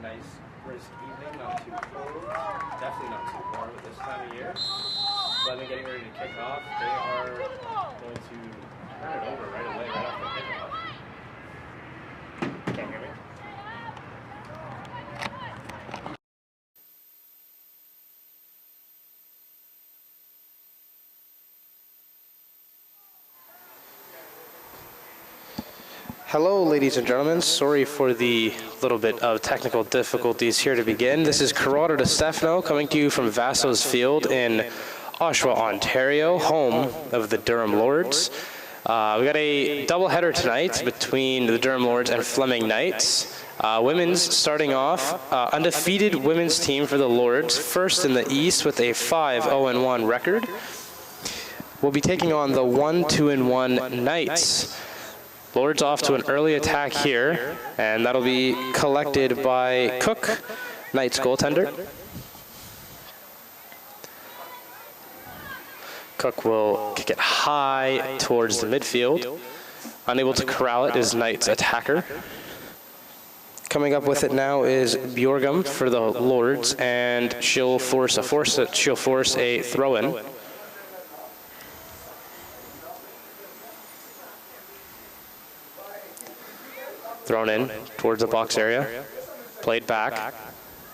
nice brisk evening, not too cold, definitely not too warm at this time of year. Fleming getting ready to kick off. They are going to turn it over right away, right off the kickoff. Can't hear me? Hello, ladies and gentlemen. Sorry for the little bit of technical difficulties here to begin. This is Corrado DeStefano coming to you from Vaso's Field in Oshawa, Ontario, home of the Durham Lords. We got a doubleheader tonight between the Durham Lords and Fleming Knights. Women's starting off, undefeated women's team for the Lords, first in the East with a 5-0-1 record. We'll be taking on the 1-2-1 Knights. Lords off to an early attack here, and that'll be collected by Cook, Knights goaltender. Cook will kick it high towards the midfield. Unable to corral it is Knights attacker. Coming up with it now is Bjorgum for the Lords, and she'll force a throw-in. Thrown in towards the box area, played back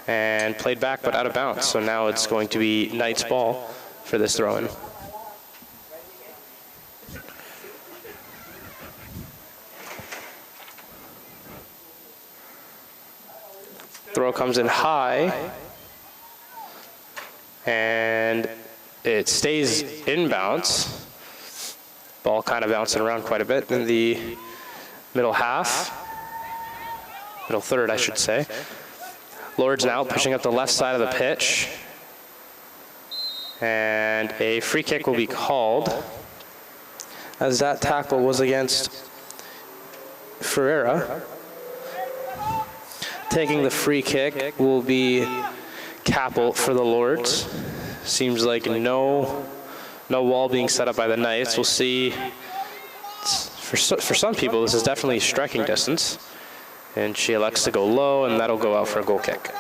but out of bounds. So now it's going to be Knights ball for this throw-in. Throw comes in high, and it stays inbounds. Ball kind of bouncing around quite a bit in the middle third, I should say. Lords now pushing up the left side of the pitch. And a free kick will be called, as that tackle was against Ferreira. Taking the free kick will be Capel for the Lords. Seems like no wall being set up by the Knights. We'll see. For some people, this is definitely striking distance. And she elects to go low, and that'll go out for a goal kick.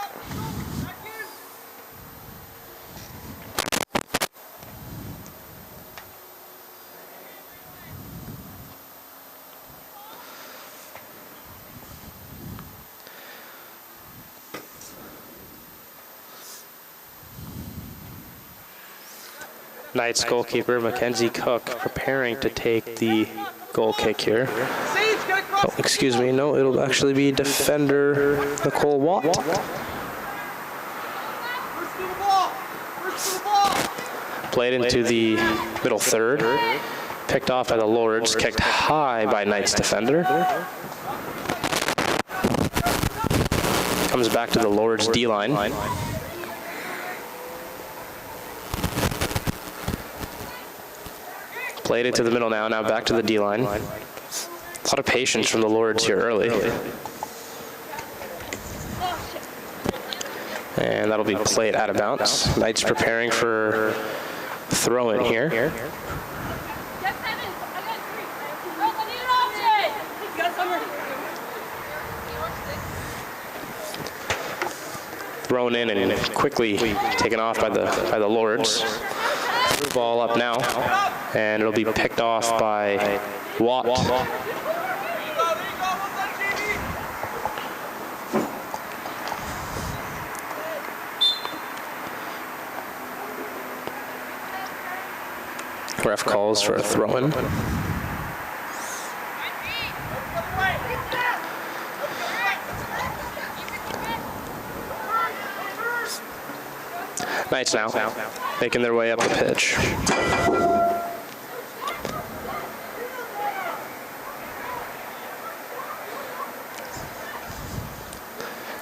Knights goalkeeper Mackenzie Cook preparing to take the goal kick here. Oh, excuse me, no, it'll actually be defender Nicole Watt. Played into the middle third, picked off by the Lords, kicked high by Knights defender. Comes back to the Lords D-line. Played into the middle now back to the D-line. A lot of patience from the Lords here early. And that'll be played out of bounds. Knights preparing for throw-in here. Thrown in and quickly taken off by the Lords. Through ball up now, and it'll be picked off by Watt. Ref calls for a throw-in. Knights now making their way up the pitch.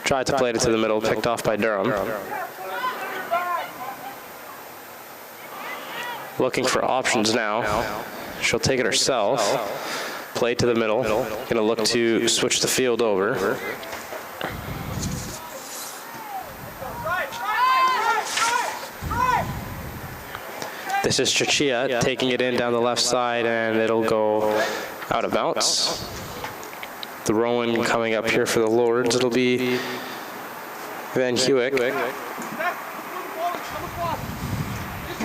Tried to play it to the middle, picked off by Durham. Looking for options now. She'll take it herself. Play to the middle. Gonna look to switch the field over. This is Chichia taking it in down the left side, and it'll go out of bounds. The Rowan coming up here for the Lords. It'll be Van Hewick. This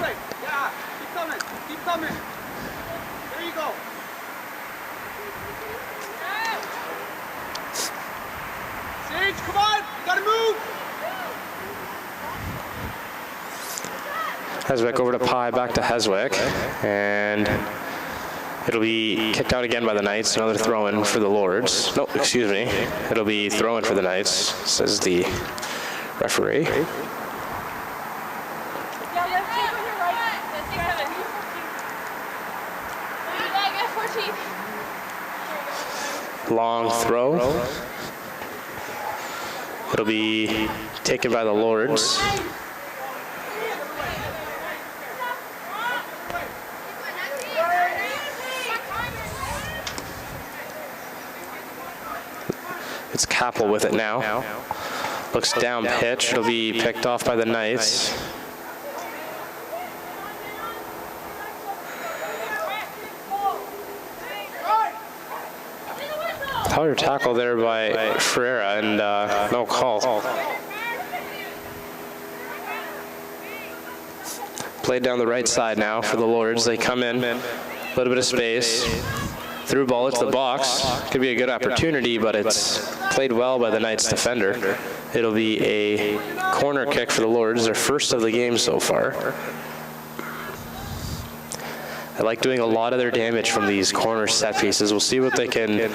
way. Yeah. Keep coming. Keep coming. There you go. Sage, come on. You gotta move. Heswick over to Pye, back to Heswick. And it'll be kicked out again by the Knights. Another throw-in for the Lords. No, excuse me. It'll be throw-in for the Knights, says the referee. Long throw. It'll be taken by the Lords. It's Capel with it now. Looks down pitch. It'll be picked off by the Knights. Power tackle there by Ferreira and no call. Played down the right side now for the Lords. They come in, a little bit of space. Through ball into the box. Could be a good opportunity, but it's played well by the Knights defender. It'll be a corner kick for the Lords, their first of the game so far. I like doing a lot of their damage from these corner set pieces. We'll see what they can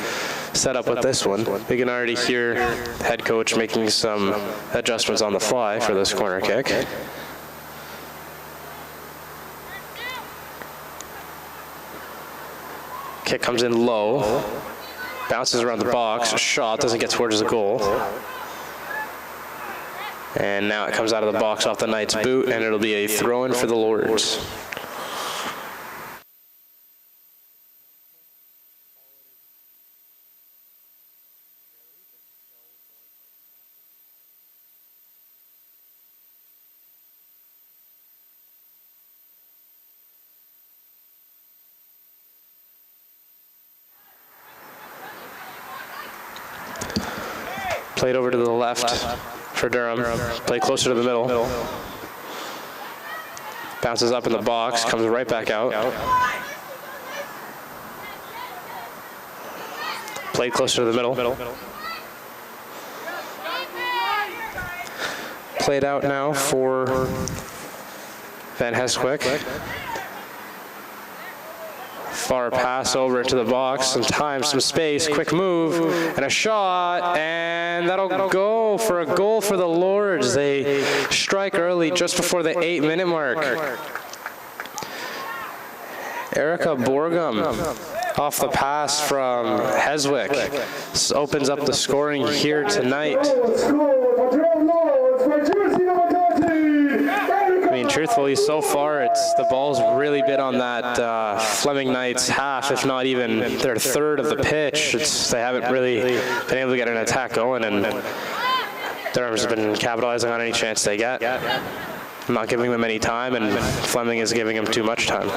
set up with this one. We can already hear head coach making some adjustments on the fly for this corner kick. Kick comes in low, bounces around the box, shot, doesn't get towards the goal. And now it comes out of the box off the Knights' boot, and it'll be a throw-in for the Lords. Played over to the left for Durham. Played closer to the middle. Bounces up in the box, comes right back out. Played closer to the middle. Played out now for Van Heswick. Far pass over to the box, some time, some space, quick move, and a shot, and that'll go for a goal for the Lords. They strike early just before the 8-minute mark. Erica Borgum off the pass from Heswick opens up the scoring here tonight. I mean, truthfully, so far, the ball's really been on that Fleming Knights half, if not even their third of the pitch. They haven't really been able to get an attack going, and Durham's been capitalizing on any chance they get. Not giving them any time, and Fleming is giving them too much time.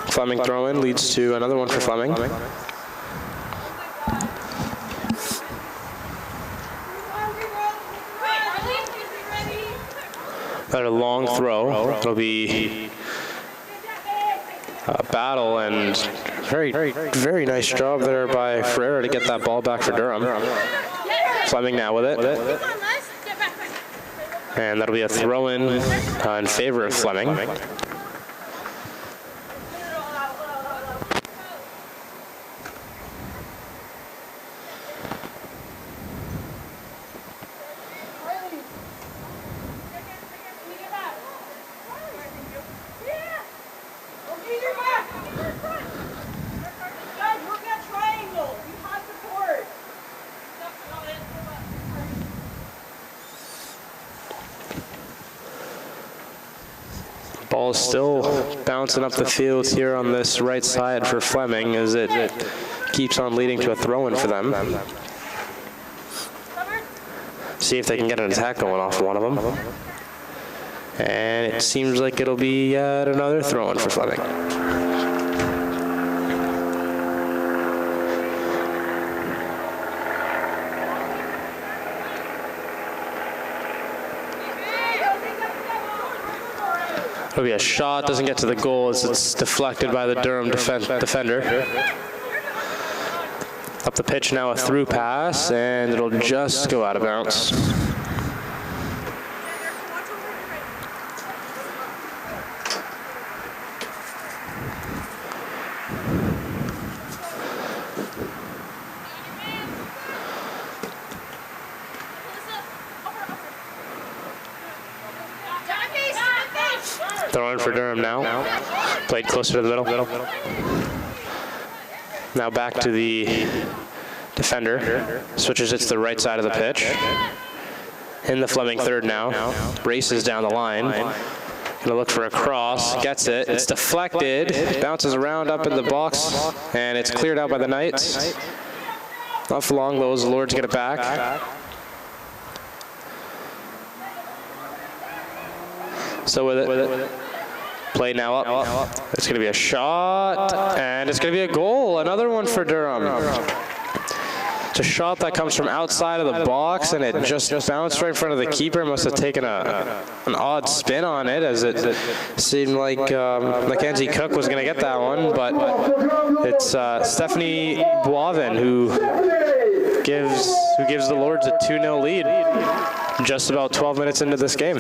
Fleming throw-in leads to another one for Fleming. Another long throw. It'll be a battle, and very nice job there by Ferreira to get that ball back for Durham. Fleming now with it. And that'll be a throw-in in favor of Fleming. Ball is still bouncing up the field here on this right side for Fleming as it keeps on leading to a throw-in for them. See if they can get an attack going off one of them. And it seems like it'll be yet another throw-in for Fleming. It'll be a shot, doesn't get to the goal as it's deflected by the Durham defender. Up the pitch now, a through pass, and it'll just go out of bounds. Throwing for Durham now. Played closer to the middle. Now back to the defender. Switches it to the right side of the pitch. In the Fleming third now. Races down the line. Gonna look for a cross. Gets it. It's deflected. Bounces around up in the box. And it's cleared out by the Knights. Not for long though as the Lords get it back. So with it. Play now up. It's going to be a shot, and it's going to be a goal. Another one for Durham. It's a shot that comes from outside of the box, and it just bounced right in front of the keeper. Must have taken an odd spin on it, as it seemed like Mackenzie Cook was going to get that one, but it's Stephanie Boivin who gives the Lords a 2-0 lead just about 12 minutes into this game.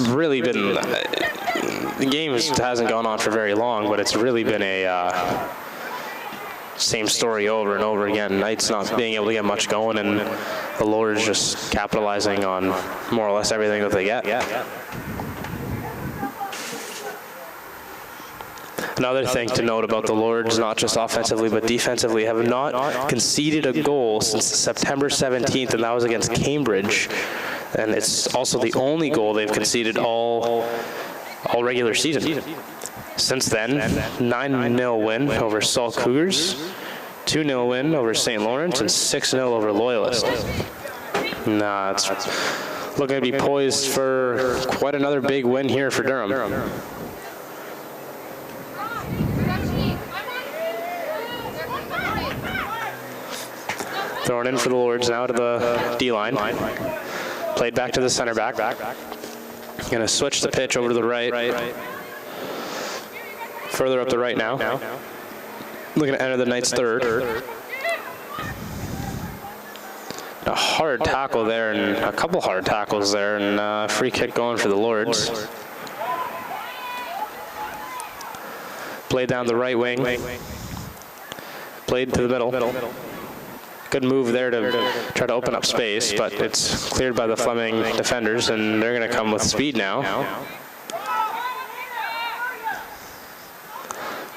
Really been, the game hasn't gone on for very long, but it's really been a same story over and over again. Knights not being able to get much going, and the Lords just capitalizing on more or less everything that they get. Another thing to note about the Lords, not just offensively but defensively, have not conceded a goal since September 17th, and that was against Cambridge. And it's also the only goal they've conceded all regular season. Since then, 9-0 win over Sault Cougars, 2-0 win over St. Lawrence, and 6-0 over Loyalist. It's looking to be poised for quite another big win here for Durham. Thrown in for the Lords now to the D-line. Played back to the center back. Gonna switch the pitch over to the right. Further up the right now. Looking to enter the Knights third. A hard tackle there, and a couple hard tackles there, and free kick going for the Lords. Played down the right wing. Played to the middle. Good move there to try to open up space, but it's cleared by the Fleming defenders, and they're going to come with speed now.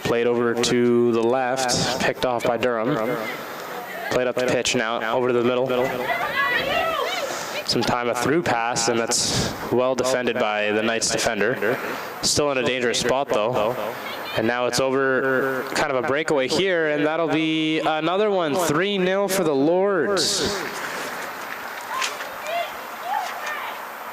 Played over to the left, picked off by Durham. Played up the pitch now, over to the middle. Some time a through pass, and that's well defended by the Knights defender. Still in a dangerous spot though. And now it's over, kind of a breakaway here, and that'll be another one, 3-0 for the Lords.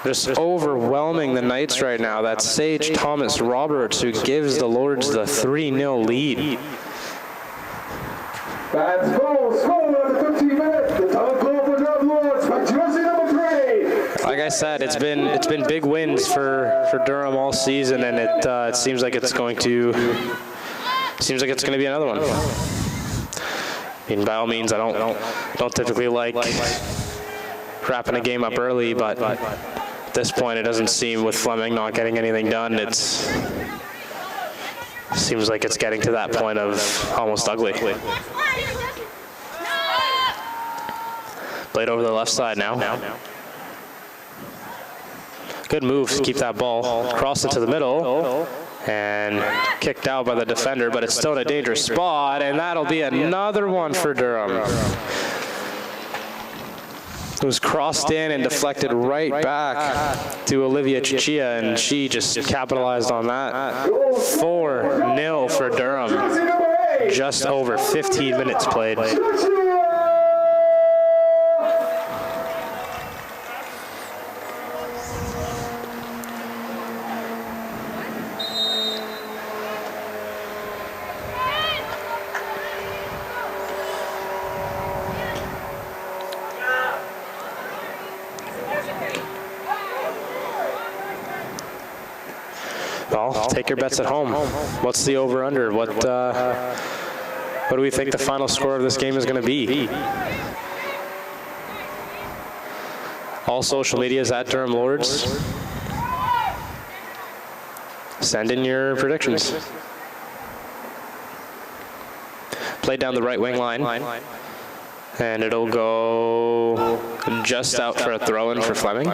Just overwhelming the Knights right now. That's Sage Thomas Roberts who gives the Lords the 3-0 lead. That's goal scored after 15 minutes. The top goal for the Lords by jersey number 3. Like I said, it's been big wins for Durham all season, and it seems like it's going to be another one. I mean, by all means, I don't typically like wrapping a game up early, but at this point, it doesn't seem, with Fleming not getting anything done, it seems like it's getting to that point of almost ugly. Played over the left side now. Good move to keep that ball crossed into the middle, and kicked out by the defender, but it's still in a dangerous spot, and that'll be another one for Durham. It was crossed in and deflected right back to Olivia Chichia, and she just capitalized on that. 4-0 for Durham. Just over 15 minutes played. Well, take your bets at home. What's the over-under? What do we think the final score of this game is going to be? All social media is at Durham Lords. Send in your predictions. Play down the right wing line. And it'll go just out for a throw-in for Fleming.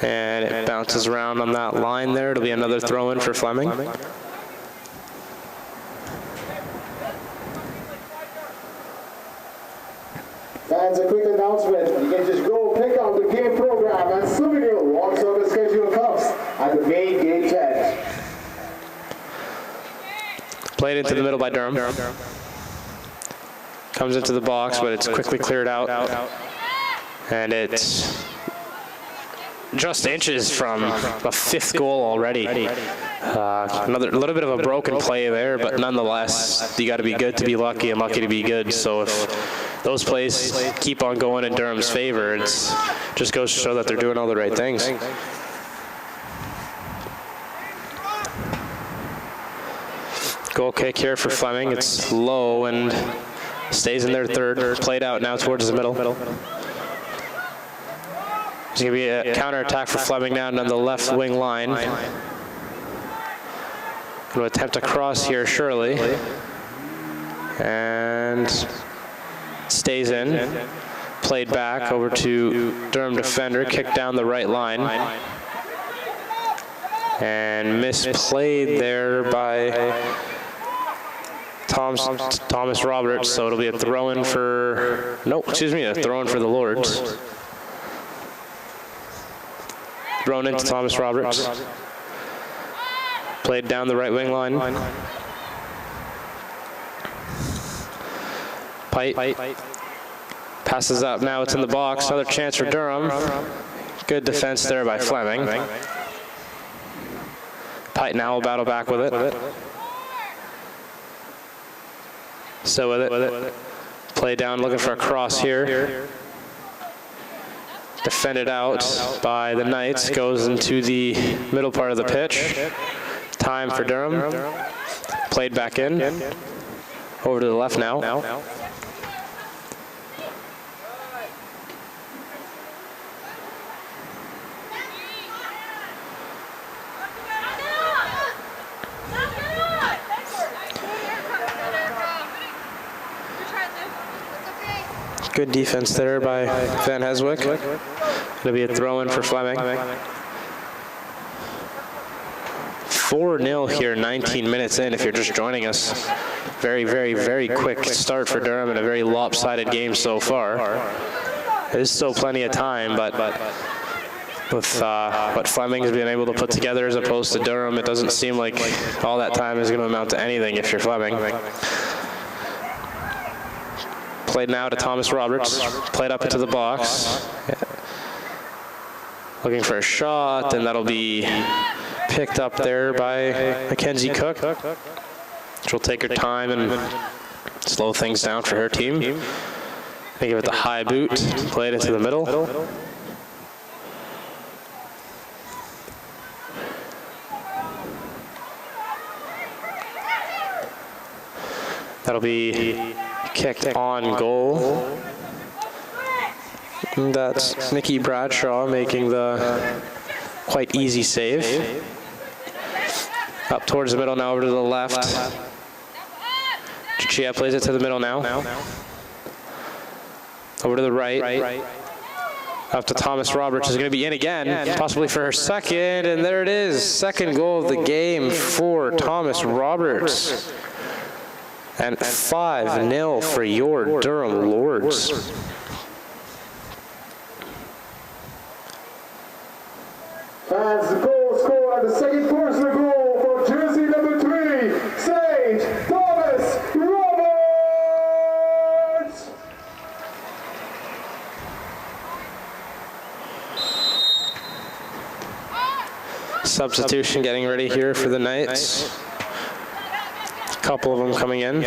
And it bounces around on that line there. It'll be another throw-in for Fleming. Fans, a quick announcement. You can just go pick out the game program and souvenir alongside the schedule cups at the main gate tent. Played into the middle by Durham. Comes into the box, but it's quickly cleared out. And it's just inches from a fifth goal already. Another little bit of a broken play there, but nonetheless, you got to be good to be lucky and lucky to be good. So if those plays keep on going in Durham's favor, it's just goes to show that they're doing all the right things. Goal kick here for Fleming. It's low and stays in their third. Played out now towards the middle. There's going to be a counter-attack for Fleming now on the left wing line. Going to attempt a cross here, surely. And stays in. Played back over to Durham defender. Kicked down the right line. And misplayed there by Thomas Roberts. So it'll be a throw-in for... No, excuse me, a throw-in for the Lords. Thrown into Thomas Roberts. Played down the right wing line. Pite. Passes up. Now it's in the box. Another chance for Durham. Good defense there by Fleming. Pite now will battle back with it. So with it. Play down, looking for a cross here. Defended out by the Knights, goes into the middle part of the pitch. Time for Durham. Played back in. Over to the left now. Good defense there by Van Heswick. It'll be a throw-in for Fleming. 4-0 here, 19 minutes in if you're just joining us. Very, very, very quick start for Durham and a very lopsided game so far. There's still plenty of time, but with what Fleming has been able to put together as opposed to Durham, it doesn't seem like all that time is going to amount to anything if you're Fleming. Played now to Thomas Roberts. Played up into the box. Looking for a shot, and that'll be picked up there by Mackenzie Cook. She'll take her time and slow things down for her team. They give it the high boot. Play it into the middle. That'll be kicked on goal. And that's Nikki Bradshaw making the quite easy save. Up towards the middle now, over to the left. Chichia plays it to the middle now. Over to the right. Up to Thomas Roberts, is going to be in again, possibly for her second, and there it is. Second goal of the game for Thomas Roberts. And 5-0 for your Durham Lords. Fans, the goal scored at the second personal goal for jersey number 3, St. Thomas Roberts. Substitution getting ready here for the Knights. A couple of them coming in.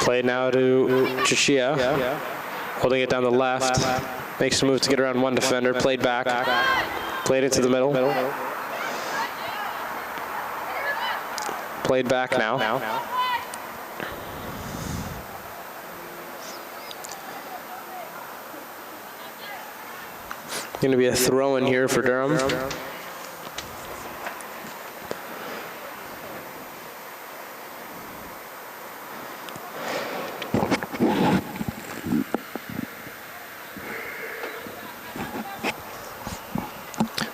Played now to Chichia, holding it down the left. Makes a move to get around one defender. Played back. Played into the middle. Played back now. Going to be a throw in here for Durham.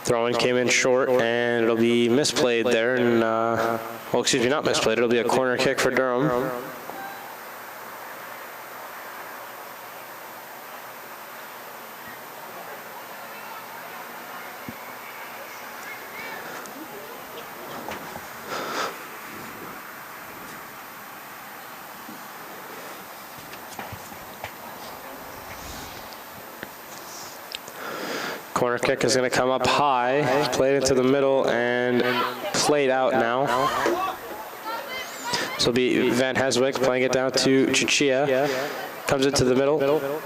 Throw-in came in short, and it'll be misplayed there. And well, excuse me, not misplayed. It'll be a corner kick for Durham. Corner kick is going to come up high, played into the middle, and played out now. So it'll be Van Heswick playing it down to Chichia. Comes into the middle.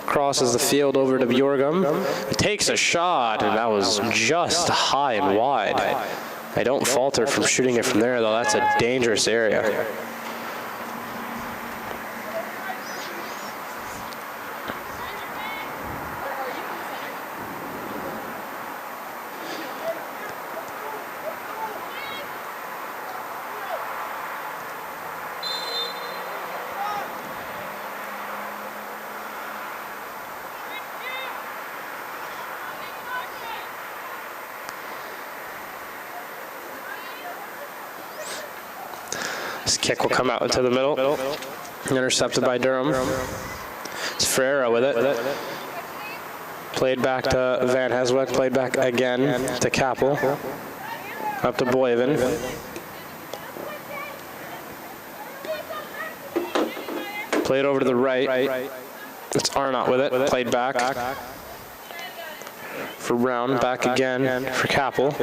Crosses the field over to Bjorgum. He takes a shot, and that was just high and wide. I don't falter from shooting it from there, though. That's a dangerous area. This kick will come out into the middle. Intercepted by Durham. It's Ferreira with it. Played back to Van Heswick. Played back again to Kappel. Up to Boyven. Played over to the right. It's Arnott with it. Played back for Brown. Back again for Kappel.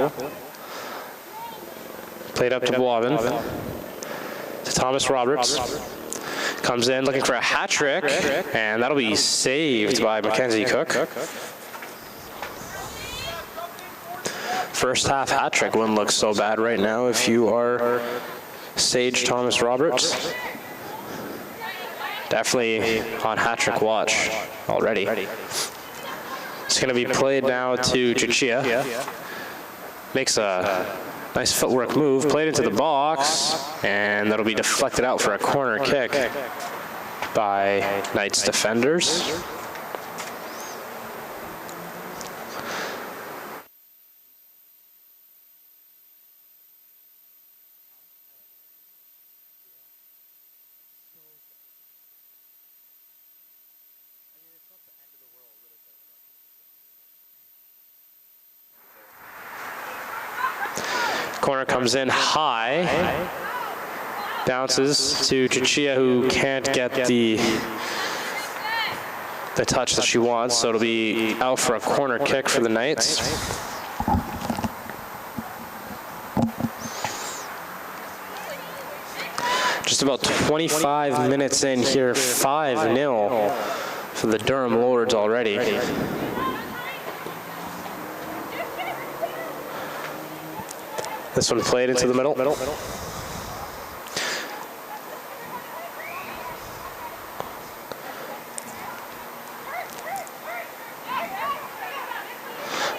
Played up to Boivin. To Thomas Roberts. Comes in looking for a hat trick, and that'll be saved by Mackenzie Cook. First half hat trick wouldn't look so bad right now if you are Sage Thomas Roberts. Definitely on hat trick watch already. It's going to be played now to Chichia. Makes a nice footwork move, played into the box, and that'll be deflected out for a corner kick by Knights defenders. Corner comes in high, bounces to Chichia, who can't get the touch that she wants, so it'll be out for a corner kick for the Knights. Just about 25 minutes in here, 5-0 for the Durham Lords already. This one played into the middle.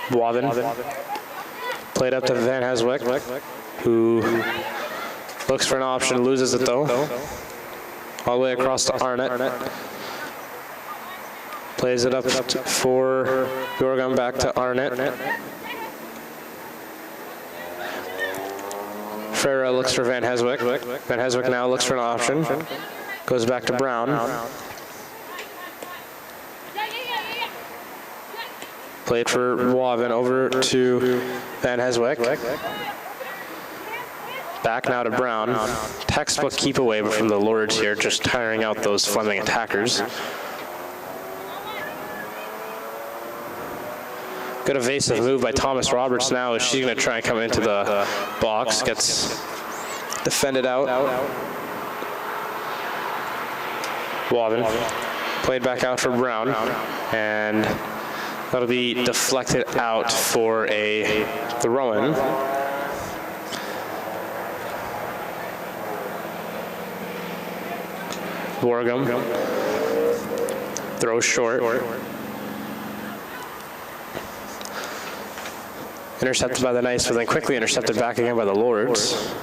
Boivin played up to Van Heswick, who looks for an option, loses it though. All the way across to Arnott. Plays it up for Durham, back to Arnett. Ferreira looks for Van Heswick. Van Heswick now looks for an option. Goes back to Brown. Played for Wavin, over to Van Heswick. Back now to Brown. Textbook keep away from the Lords here, just tiring out those Fleming attackers. Good evasive move by Thomas Roberts now as she's going to try and come into the box. Gets defended out. Wavin played back out for Brown, and that'll be deflected out for a throw-in. Borgum throws short. Intercepted by the Knights, but then quickly intercepted back again by the Lords.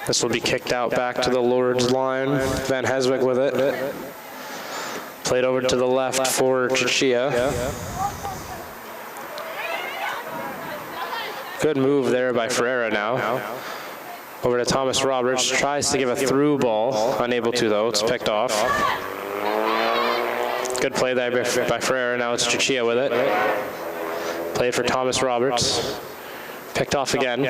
This will be kicked out back to the Lords line. Van Heswick with it. Played over to the left for Chichia. Good move there by Ferreira now. Over to Thomas Roberts, tries to give a through ball, unable to though, it's picked off. Good play there by Ferreira, now it's Chichia with it. Played for Thomas Roberts, picked off again.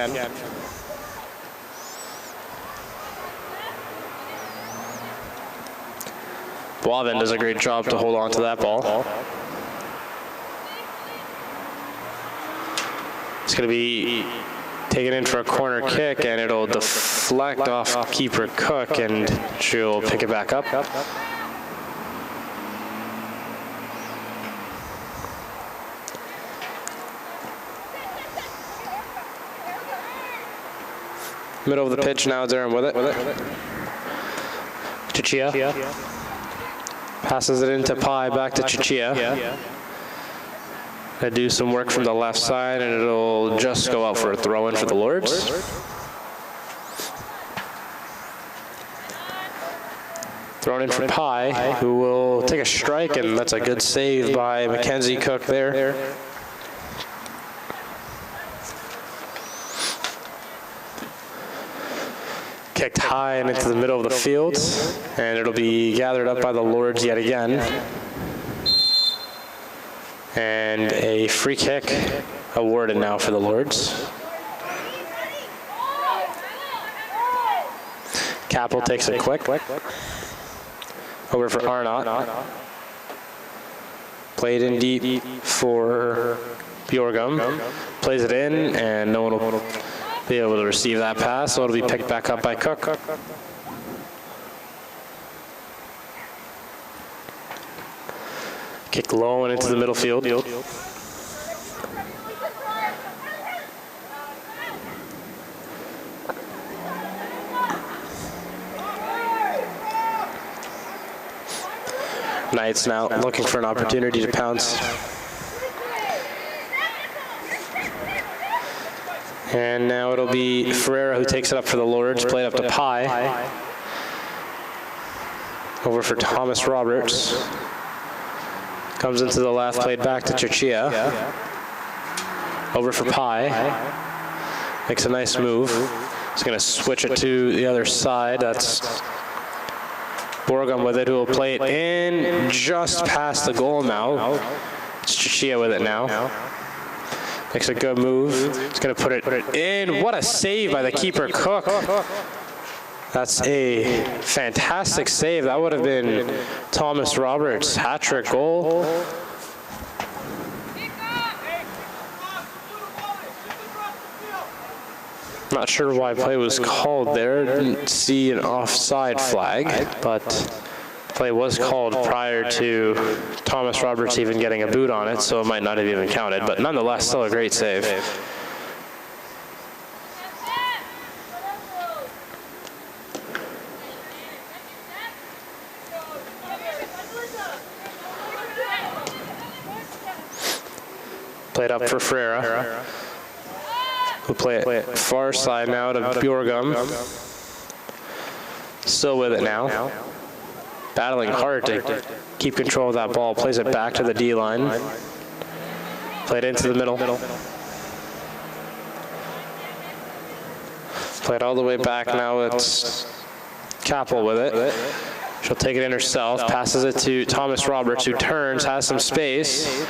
Wavin does a great job to hold on to that ball. It's going to be taken in for a corner kick, and it'll deflect off keeper Cook, and she'll pick it back up. Middle of the pitch now, Durham with it. Chichia. Passes it into Pai, back to Chichia. Gonna do some work from the left side, and it'll just go out for a throw-in for the Lords. Thrown in for Pai, who will take a strike, and that's a good save by Mackenzie Cook there. Kicked high and into the middle of the field, and it'll be gathered up by the Lords yet again. And a free kick awarded now for the Lords. Capel takes it quick. Over for Arnott. Played in deep for Bjorgum. Plays it in, and no one will be able to receive that pass, so it'll be picked back up by Cook. Kick low and into the middle field. Knights now looking for an opportunity to pounce. And now it'll be Ferreira who takes it up for the Lords, played up to Pai. Over for Thomas Roberts. Comes into the left, played back to Chichia. Over for Pai. Makes a nice move. He's going to switch it to the other side. That's Borgum with it, who will play it in just past the goal now. It's Chichia with it now. Makes a good move. He's going to put it in. What a save by the keeper, Cook. That's a fantastic save. That would have been Thomas Roberts' hat-trick goal. Not sure why play was called there. Didn't see an offside flag, but play was called prior to Thomas Roberts even getting a boot on it, so it might not have even counted, but nonetheless, still a great save. Played up for Ferreira, who play it far side now to Bjorgum. Still with it now. Battling hard to keep control of that ball. Plays it back to the D-line. Played into the middle. Played all the way back now. It's Capel with it. She'll take it in herself. Passes it to Thomas Roberts, who turns, has some space.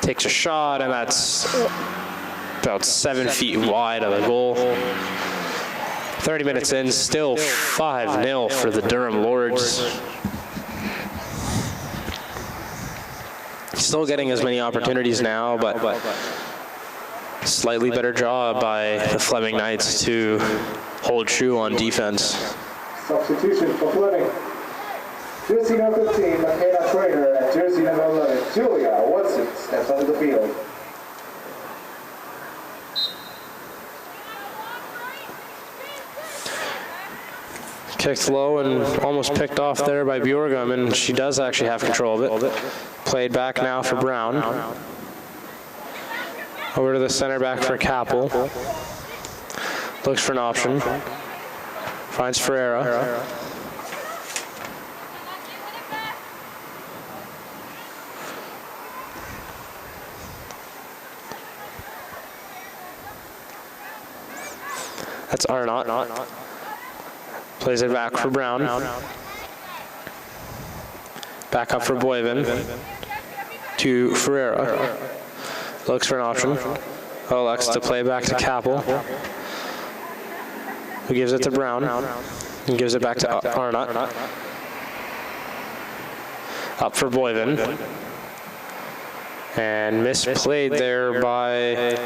Takes a shot, and that's about 7 feet wide of the goal. 30 minutes in, still 5-0 for the Durham Lords. Still getting as many opportunities now, but slightly better job by the Fleming Knights to hold true on defense. Substitution for Fleming. Jersey number 15, Michaela Trainer, and jersey number 11, Julia Watson, steps onto the field. Kicked low and almost picked off there by Bjorgum, and she does actually have control of it. Played back now for Brown. Over to the center back for Capel. Looks for an option. Finds Ferreira. That's Arnott. Plays it back for Brown. Back up for Boyven. To Ferreira. Looks for an option. Elects to play back to Capel. Who gives it to Brown. And gives it back to Arnott. Up for Boyven. And misplayed there by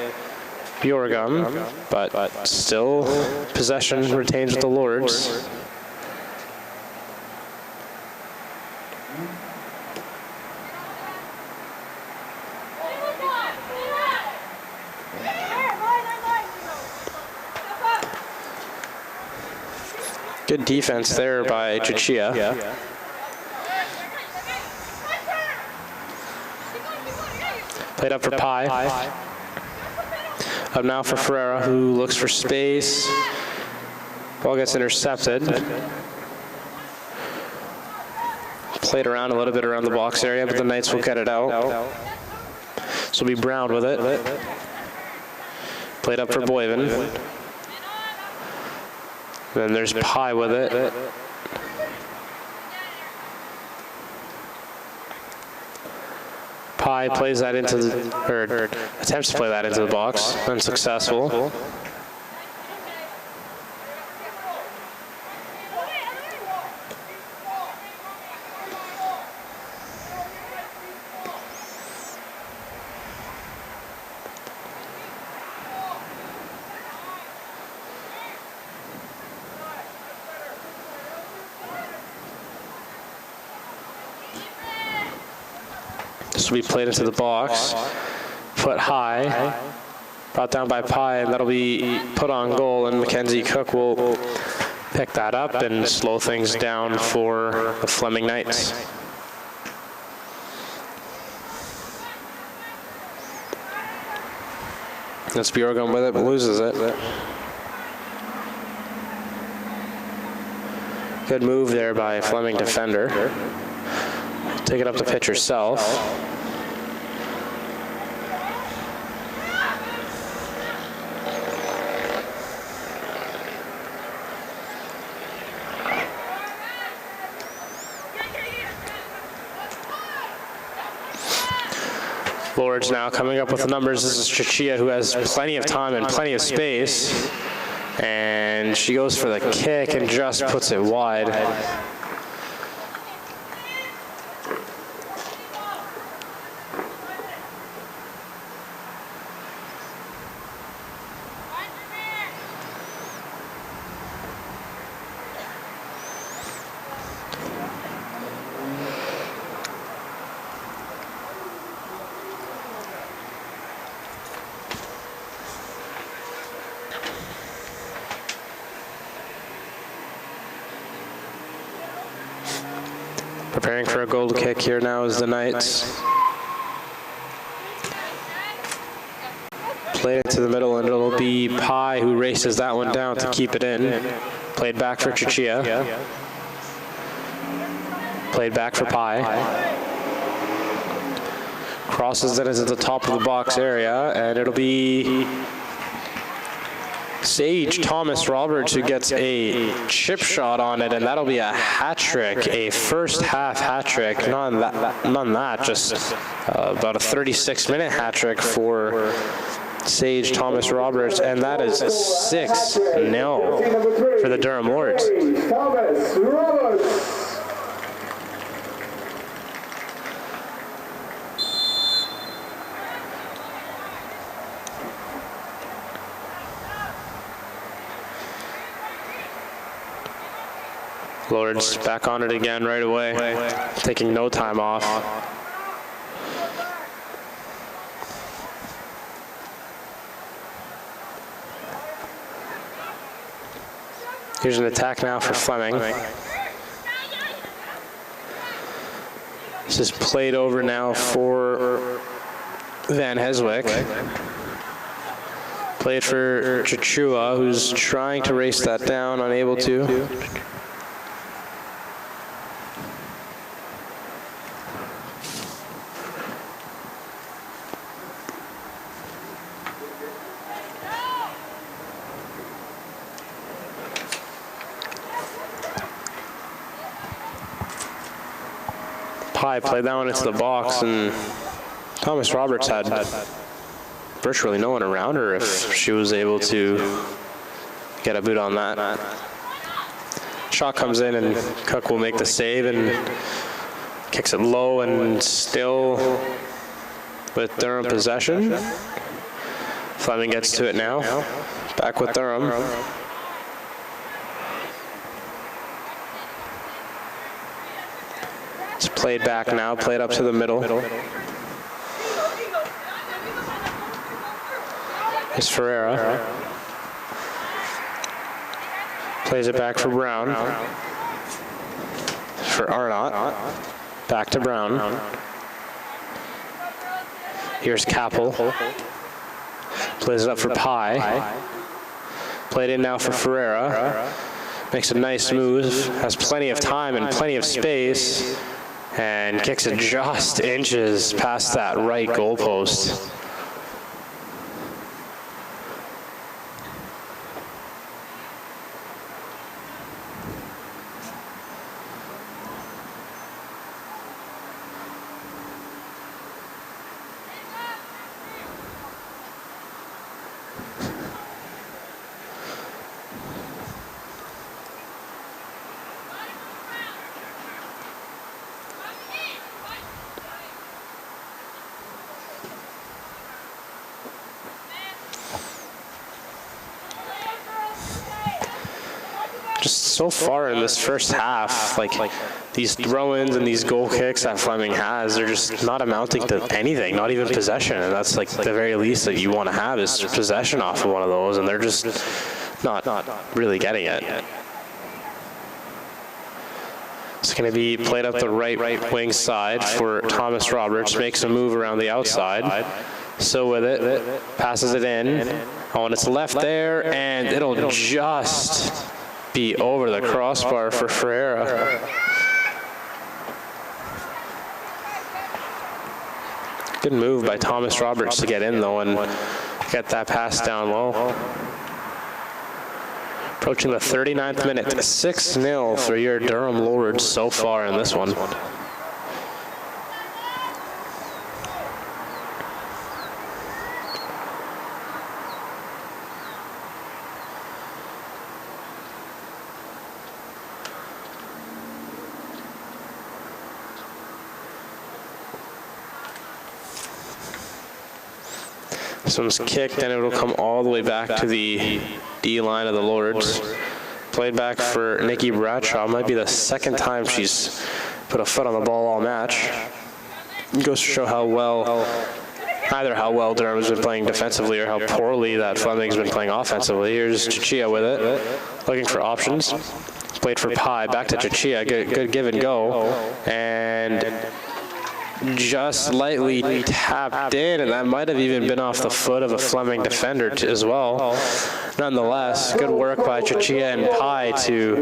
Bjorgum, but still possession retains with the Lords. Good defense there by Chichia. Played up for Pi. Up now for Ferreira, who looks for space. Ball gets intercepted. Played around a little bit around the box area, but the Knights will get it out. So it'll be Brown with it. Played up for Boyven. Then there's Pi with it. Pi plays that into the, or attempts to play that into the box, unsuccessful. This will be played into the box, put high, brought down by Pi, and that'll be put on goal, and Mackenzie Cook will pick that up and slow things down for the Fleming Knights. That's Bjorgum with it, but loses it. Good move there by Fleming defender. Take it up the pitch herself. Lords now coming up with the numbers. This is Chichia, who has plenty of time and plenty of space. And she goes for the kick and just puts it wide. Preparing for a goal kick here now is the Knights. played into the middle, and it'll be Pi who races that one down to keep it in. Played back for Chichia. Played back for Pi. Crosses it into the top of the box area, and it'll be Sage Thomas Roberts who gets a chip shot on it, and that'll be a hat trick, a first half hat trick. None that, just about a 36-minute hat trick for Sage Thomas Roberts, and that is 6-0 for the Durham Lords. Thomas Roberts. Lords back on it again right away, taking no time off. Here's an attack now for Fleming. This is played over now for Van Heswick. Played for Chichua, who's trying to race that down, unable to. Pi played that one into the box, and Thomas Roberts had virtually no one around her if she was able to get a boot on that. Shot comes in, and Cook will make the save and kicks it low, and still with Durham possession. Fleming gets to it now. Back with Durham. It's played back now, played up to the middle. It's Ferreira. Plays it back for Brown. For Arnott. Back to Brown. Here's Capel. Plays it up for Pi. Played in now for Ferreira. Makes a nice move. Has plenty of time and plenty of space. And kicks it just inches past that right goalpost. Just so far in this first half, like these throw-ins and these goal kicks that Fleming has, they're just not amounting to anything, not even possession. And that's like the very least that you want to have is possession off of one of those, and they're just not really getting it. It's going to be played up the right wing side for Thomas Roberts, makes a move around the outside. So with it, passes it in. Oh, and it's left there, and it'll just be over the crossbar for Ferreira. Good move by Thomas Roberts to get in though and get that pass down low. Approaching the 39th minute, 6-0 for your Durham Lords so far in this one. This one's kicked, and it'll come all the way back to the D line of the Lords. Played back for Nikki Bradshaw. Might be the second time she's put a foot on the ball all match. It goes to show how well, either how well Durham's been playing defensively or how poorly that Fleming's been playing offensively. Here's Chichia with it, looking for options. Played for Pi, back to Chichia. Good give and go. And just lightly tapped in, and that might have even been off the foot of a Fleming defender as well. Nonetheless, good work by Chichia and Pai to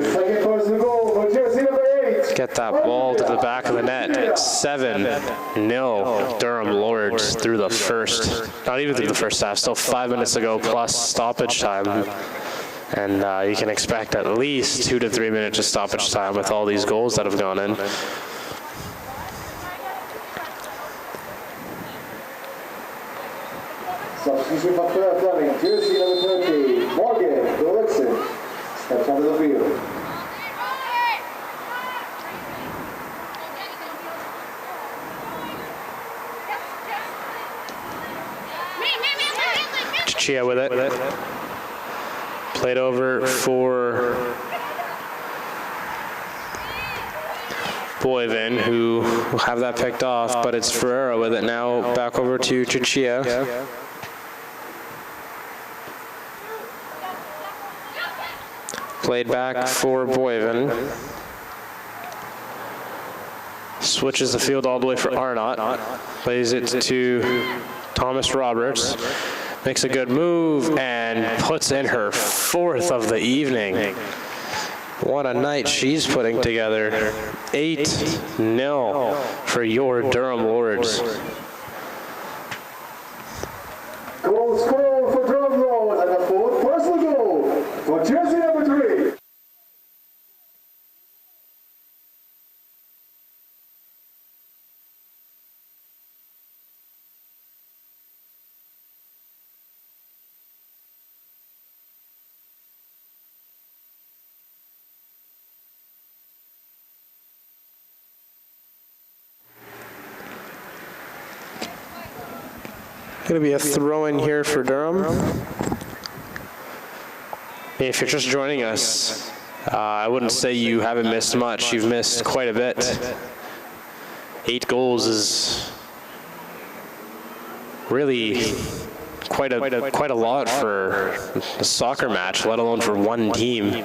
get that ball to the back of the net. 7-0 Durham Lords through the first, not even through the first half, still 5 minutes ago plus stoppage time. And you can expect at least 2 to 3 minutes of stoppage time with all these goals that have gone in. Substitution for Fleming, jersey number 20, Morgan Gullickson, steps onto the field. Chia with it. Played over for Boyvin, who will have that picked off, but it's Ferreira with it now. Back over to Chichia. Played back for Boyvin. Switches the field all the way for Arnott. Plays it to Thomas Roberts. Makes a good move and puts in her 4th of the evening. What a night she's putting together. 8-0 for your Durham Lords. Goal scored for Durham Lords and the 4th personal goal for jersey number 3. Going to be a throw-in here for Durham. If you're just joining us, I wouldn't say you haven't missed much. You've missed quite a bit. 8 goals is really quite a lot for a soccer match, let alone for one team.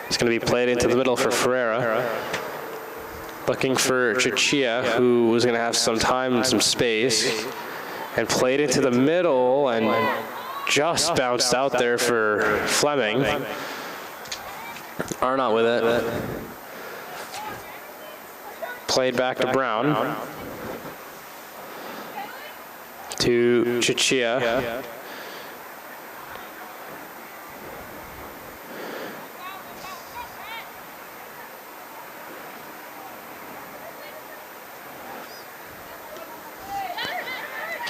It's going to be played into the middle for Ferreira. Looking for Chichia, who was going to have some time and some space, and played into the middle and just bounced out there for Fleming. Arnott with it. Played back to Brown. To Chichia.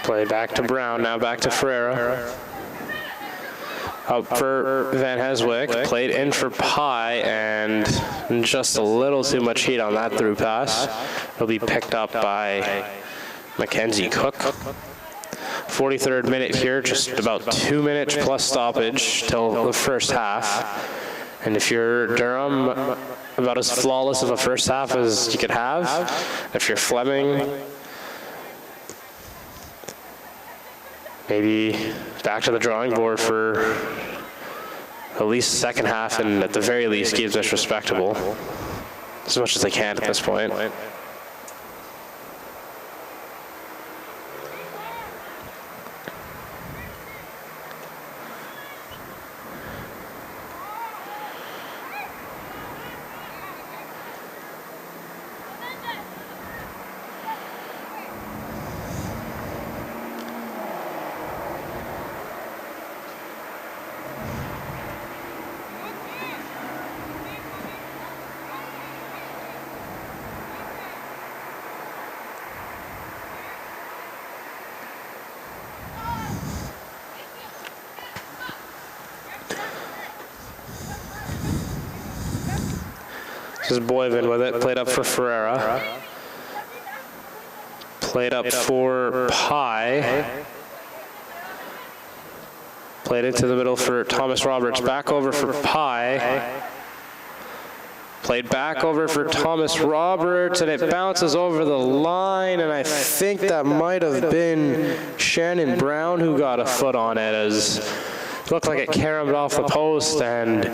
Played back to Brown, now back to Ferreira. Up for Van Heswick, played in for Pai, and just a little too much heat on that through pass. It'll be picked up by Mackenzie Cook. 43rd minute here, just about 2 minutes plus stoppage till the first half. And if you're Durham, about as flawless of a first half as you could have. If you're Fleming, maybe back to the drawing board for at least the second half, and at the very least keep this respectable as much as they can at this point. This is Boyvin with it, played up for Ferreira. Played up for Pai. Played into the middle for Thomas Roberts. Back over for Pai. Played back over for Thomas Roberts, and it bounces over the line, and I think that might have been Shannon Brown who got a foot on it, as it looked like it caromed off the post and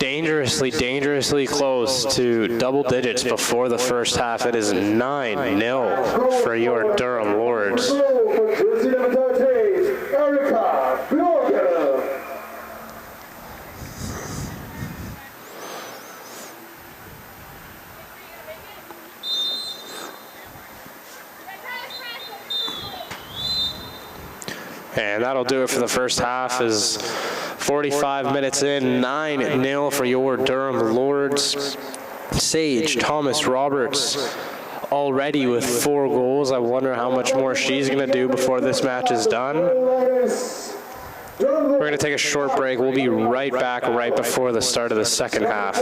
dangerously close to double digits before the first half. It is 9-0 for your Durham Lords. Goal for jersey number 13, Erica Bjorgen. And that'll do it for the first half. Is 45 minutes in, 9-0 for your Durham Lords. Sage Thomas Roberts already with 4 goals. I wonder how much more she's going to do before this match is done. We're going to take a short break. We'll be right back right before the start of the second half.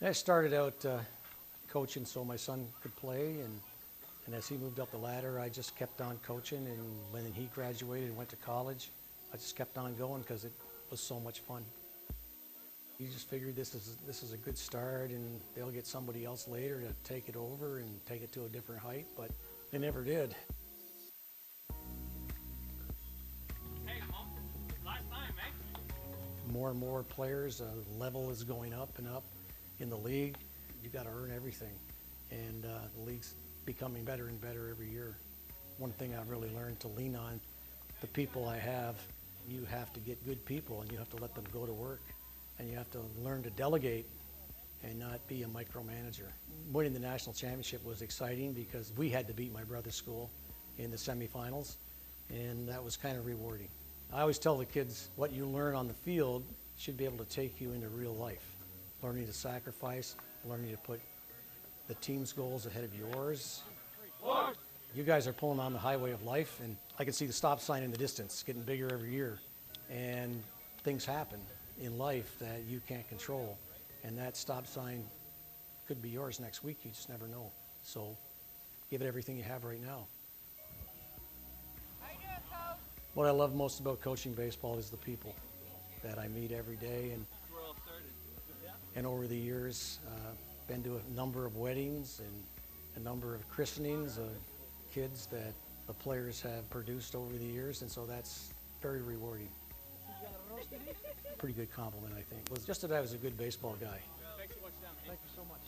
I started out coaching so my son could play, and as he moved up the ladder, I just kept on coaching, and when he graduated and went to college, I just kept on going because it was so much fun. You just figured this is a good start, and they'll get somebody else later to take it over and take it to a different height, but they never did. Hey, Mom, last time, eh? More and more players, level is going up and up in the league. You've got to earn everything, and the league's becoming better and better every year. One thing I've really learned to lean on, the people I have, you have to get good people and you have to let them go to work, and you have to learn to delegate and not be a micromanager. Winning the national championship was exciting because we had to beat my brother's school in the semifinals, and that was kind of rewarding. I always tell the kids what you learn on the field should be able to take you into real life. Learning to sacrifice, learning to put the team's goals ahead of yours. You guys are pulling on the highway of life, and I can see the stop sign in the distance getting bigger every year. And things happen in life that you can't control. And that stop sign could be yours next week. You just never know. So give it everything you have right now. What I love most about coaching baseball is the people that I meet every day. And over the years, been to a number of weddings and a number of christenings of kids that the players have produced over the years, and so that's very rewarding. Pretty good compliment, I think. It was just that I was a good baseball guy. Thanks so much, Dan. Thank you so much.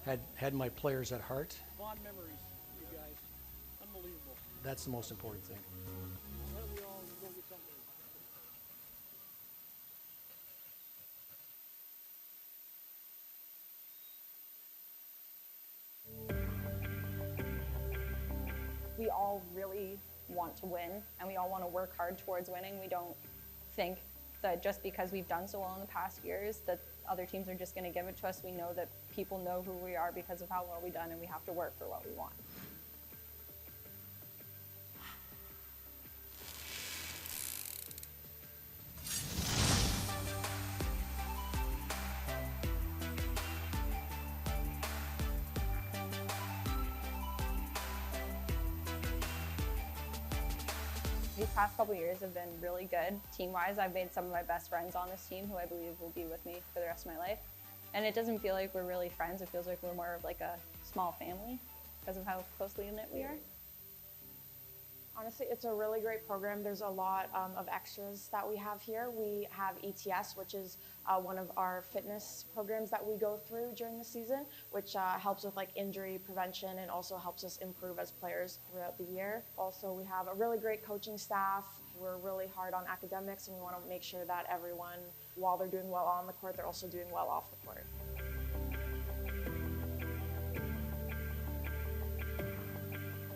And had my players at heart. Fond memories, you guys. Unbelievable. That's the most important thing. Why don't we all go get something? We all really want to win, and we all want to work hard towards winning. We don't think that just because we've done so well in the past years that other teams are just going to give it to us. We know that people know who we are because of how well we've done, and we have to work for what we want. These past couple years have been really good. Team-wise, I've made some of my best friends on this team who I believe will be with me for the rest of my life. And it doesn't feel like we're really friends. It feels like we're more of like a small family because of how closely knit we are. Honestly, it's a really great program. There's a lot of extras that we have here. We have ETS, which is one of our fitness programs that we go through during the season, which helps with like injury prevention and also helps us improve as players throughout the year. Also, we have a really great coaching staff. We're really hard on academics, and we want to make sure that everyone, while they're doing well on the court, they're also doing well off the court.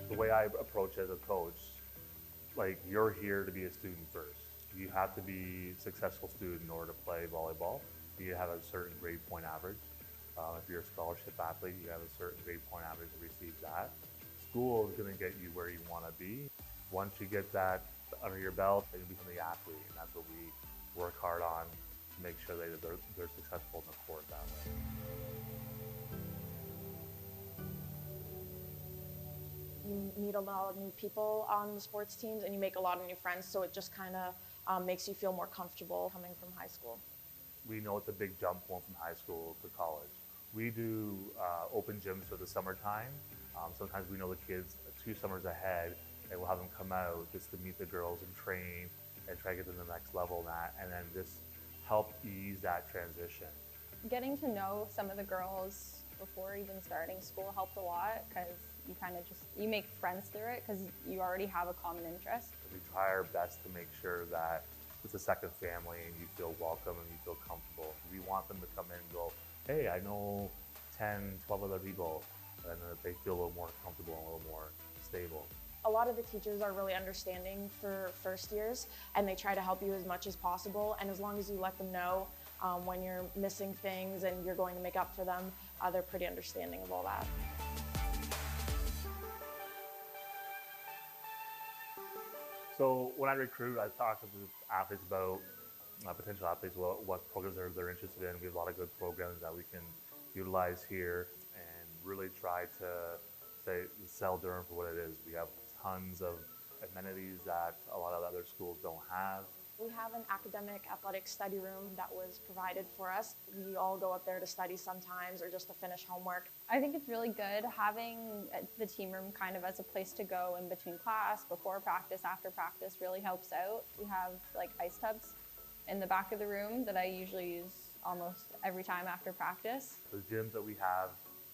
The way I approach as a coach, like, you're here to be a student first. You have to be a successful student in order to play volleyball. You have a certain grade point average. If you're a scholarship athlete, you have a certain grade point average to receive that. School is going to get you where you want to be. Once you get that under your belt, then you become the athlete, and that's what we work hard on to make sure that they're successful in the court that way. You meet a lot of new people on the sports teams, and you make a lot of new friends, so it just kind of makes you feel more comfortable coming from high school. We know it's a big jump going from high school to college. We do open gyms for the summertime. Sometimes we know the kids 2 summers ahead, and we'll have them come out just to meet the girls and train and try to get to the next level and then just help ease that transition. Getting to know some of the girls before even starting school helped a lot because you kind of you make friends through it because you already have a common interest. We try our best to make sure that it's a second family and you feel welcome and you feel comfortable. We want them to come in and go, hey, I know 10, 12 other people, and that they feel a little more comfortable and a little more stable. A lot of the teachers are really understanding for first years, and they try to help you as much as possible, and as long as you let them know when you're missing things and you're going to make up for them, they're pretty understanding of all that. So when I recruit, I talk to the athletes about potential athletes, what programs they're interested in. We have a lot of good programs that we can utilize here and really try to sell Durham for what it is. We have tons of amenities that a lot of other schools don't have. We have an academic athletic study room that was provided for us. We all go up there to study sometimes or just to finish homework. I think it's really good having the team room kind of as a place to go in between class, before practice, after practice really helps out. We have like ice tubs in the back of the room that I usually use almost every time after practice. The gyms that we have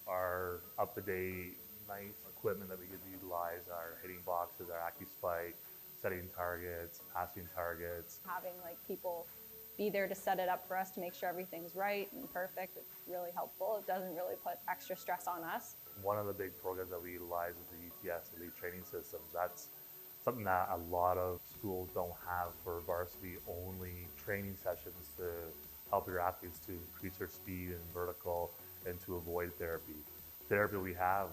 are up-to-date, nice equipment that we get to utilize, our hitting boxes, our AccuSpike, setting targets, passing targets. Having like people be there to set it up for us to make sure everything's right and perfect, it's really helpful. It doesn't really put extra stress on us. One of the big programs that we utilize is the ETS, Elite Training Systems. That's something that a lot of schools don't have for varsity-only training sessions to help your athletes to increase their speed and vertical and to avoid therapy. Therapy we have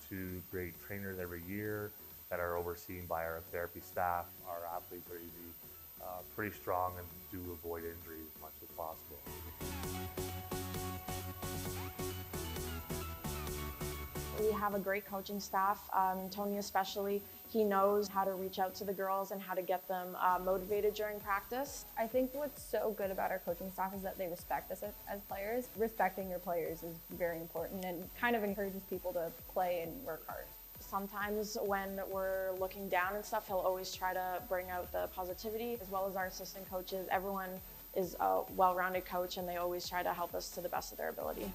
2 great trainers every year that are overseen by our therapy staff. Our athletes are usually pretty strong and do avoid injury as much as possible. We have a great coaching staff. Tony especially, he knows how to reach out to the girls and how to get them motivated during practice. I think what's so good about our coaching staff is that they respect us as players. Respecting your players is very important and kind of encourages people to play and work hard. Sometimes when we're looking down and stuff, he'll always try to bring out the positivity, as well as our assistant coaches. Everyone is a well-rounded coach and they always try to help us to the best of their ability.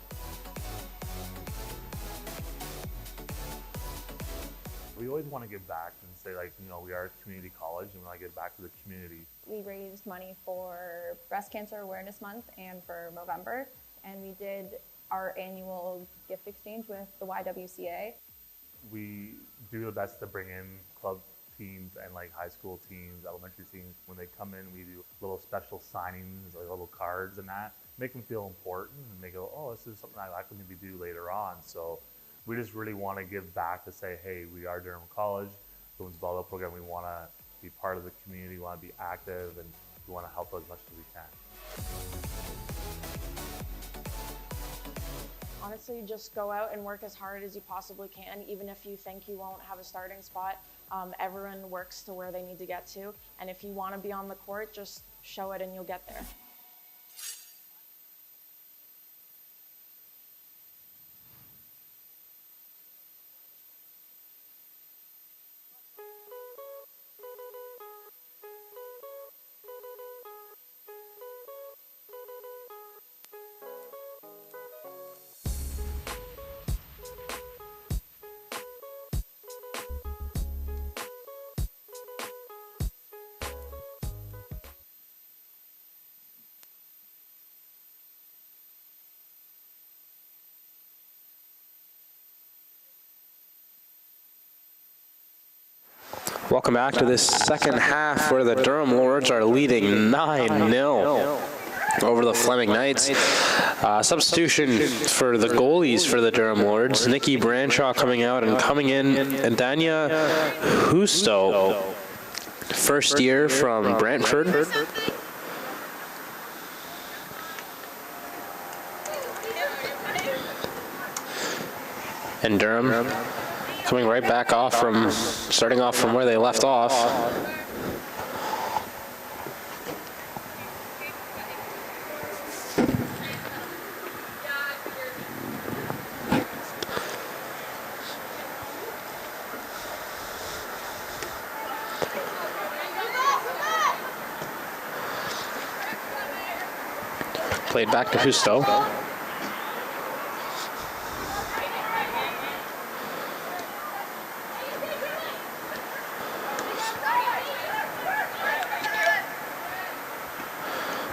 We always want to give back and say, like, we are a community college and we want to give back to the community. We raised money for Breast Cancer Awareness Month and for Movember, and we did our annual gift exchange with the YWCA. We do the best to bring in club teams and like high school teams, elementary teams. When they come in, we do little special signings, like little cards and that. Make them feel important and they go, oh, this is something I can maybe do later on. So we just really want to give back to say, hey, we are Durham College, women's volleyball program. We want to be part of the community, we want to be active, and we want to help as much as we can. Honestly, just go out and work as hard as you possibly can. Even if you think you won't have a starting spot, everyone works to where they need to get to. And if you want to be on the court, just show it and you'll get there. Welcome back to this second half where the Durham Lords are leading 9-0 over the Fleming Knights. Substitution for the goalies for the Durham Lords. Nikki Branshaw coming out and coming in, and Danya Husto, first year from Brantford. And Durham coming right back off from, starting off from where they left off. Played back to Husto.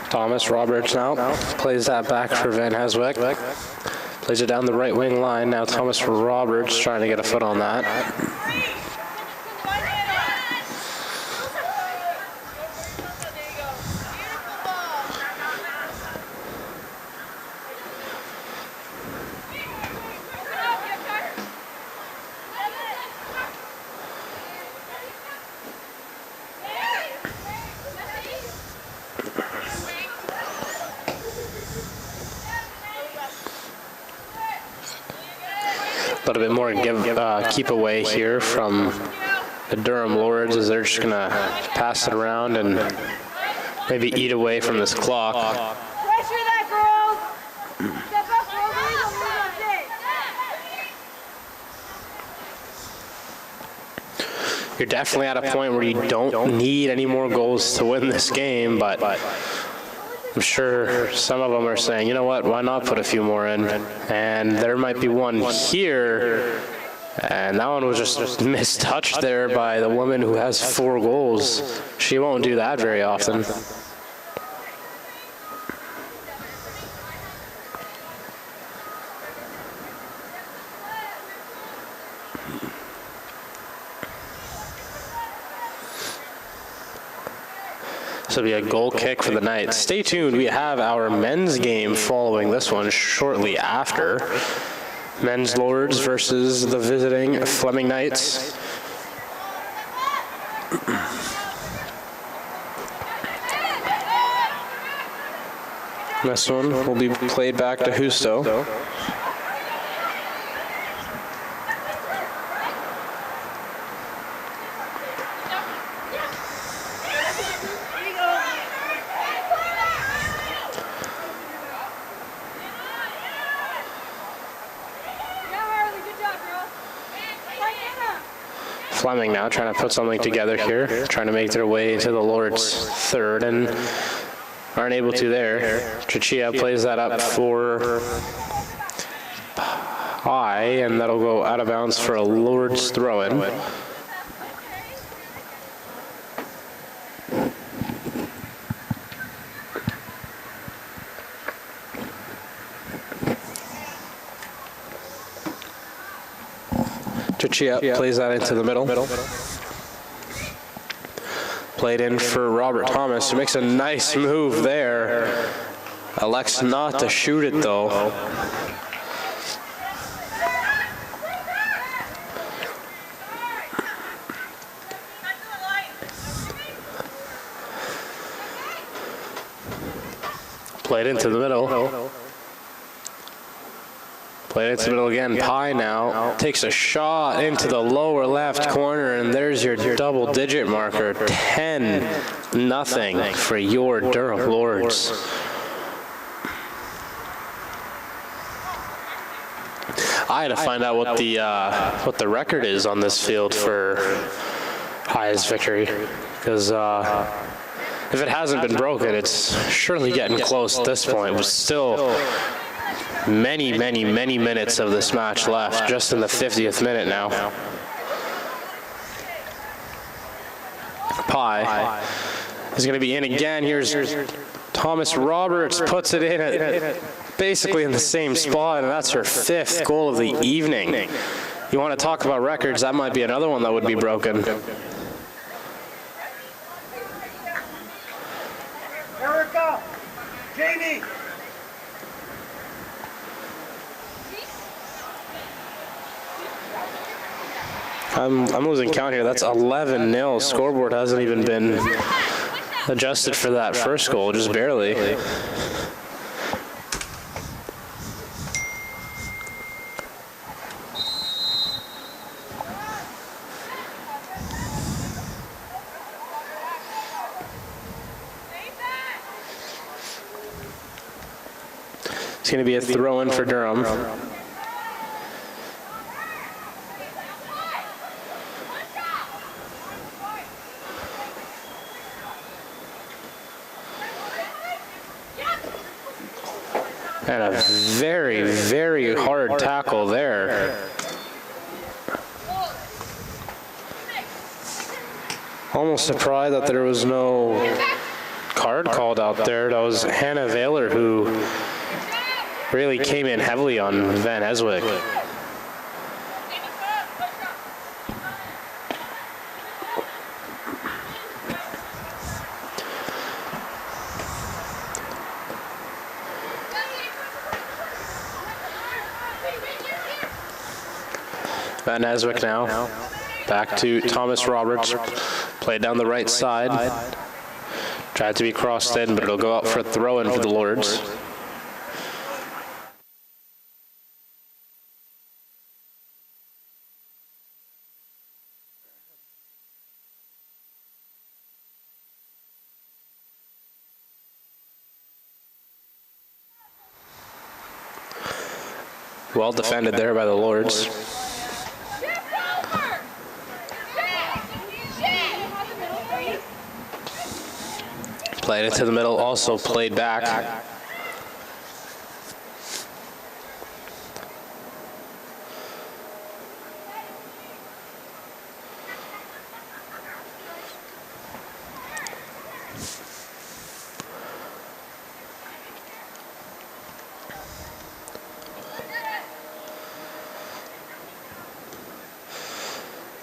Thomas Roberts now plays that back for Van Heswick. Plays it down the right wing line. Now Thomas Roberts trying to get a foot on that. A little bit more keep away here from the Durham Lords as they're just going to pass it around and maybe eat away from this clock. Pressure that, girls! Step up, girls. You're definitely at a point where you don't need any more goals to win this game, but I'm sure some of them are saying, you know what, why not put a few more in? And there might be one here, and that one was just mistouched there by the woman who has 4 goals. She won't do that very often. This will be a goal kick for the night. Stay tuned. We have our men's game following this one shortly after. Men's Lords versus the visiting Fleming Knights. This one will be played back to Justo. Fleming now trying to put something together here, trying to make their way into the Lord's third and aren't able to there. Chichia plays that up for high, and that'll go out of bounds for a Lord's throw-in. Chichia plays that into the middle. Played in for Robert Thomas, who makes a nice move there. Elects not to shoot it though. Played into the middle. Played into the middle again. Pye now takes a shot into the lower left corner, and there's your double-digit marker. 10-0 for your Durham Lords. I had to find out what the record is on this field for highest victory, because if it hasn't been broken, it's surely getting close at this point. It was still many minutes of this match left, just in the 50th minute now. Pye is going to be in again. Here's Thomas Roberts, puts it in at basically in the same spot, and that's her 5th goal of the evening. You want to talk about records, that might be another one that would be broken. Erica! Jamie! I'm losing count here. That's 11-0. Scoreboard hasn't even been adjusted for that first goal, just barely. It's going to be a throw-in for Durham. And a very hard tackle there. Almost surprised that there was no card called out there. That was Hannah Vaylor who really came in heavily on Van Eswick. Van Eswick now, back to Thomas Roberts, played down the right side, tried to be crossed in, but it'll go out for a throw-in for the Lords. Well defended there by the Lords. Played into the middle, also played back.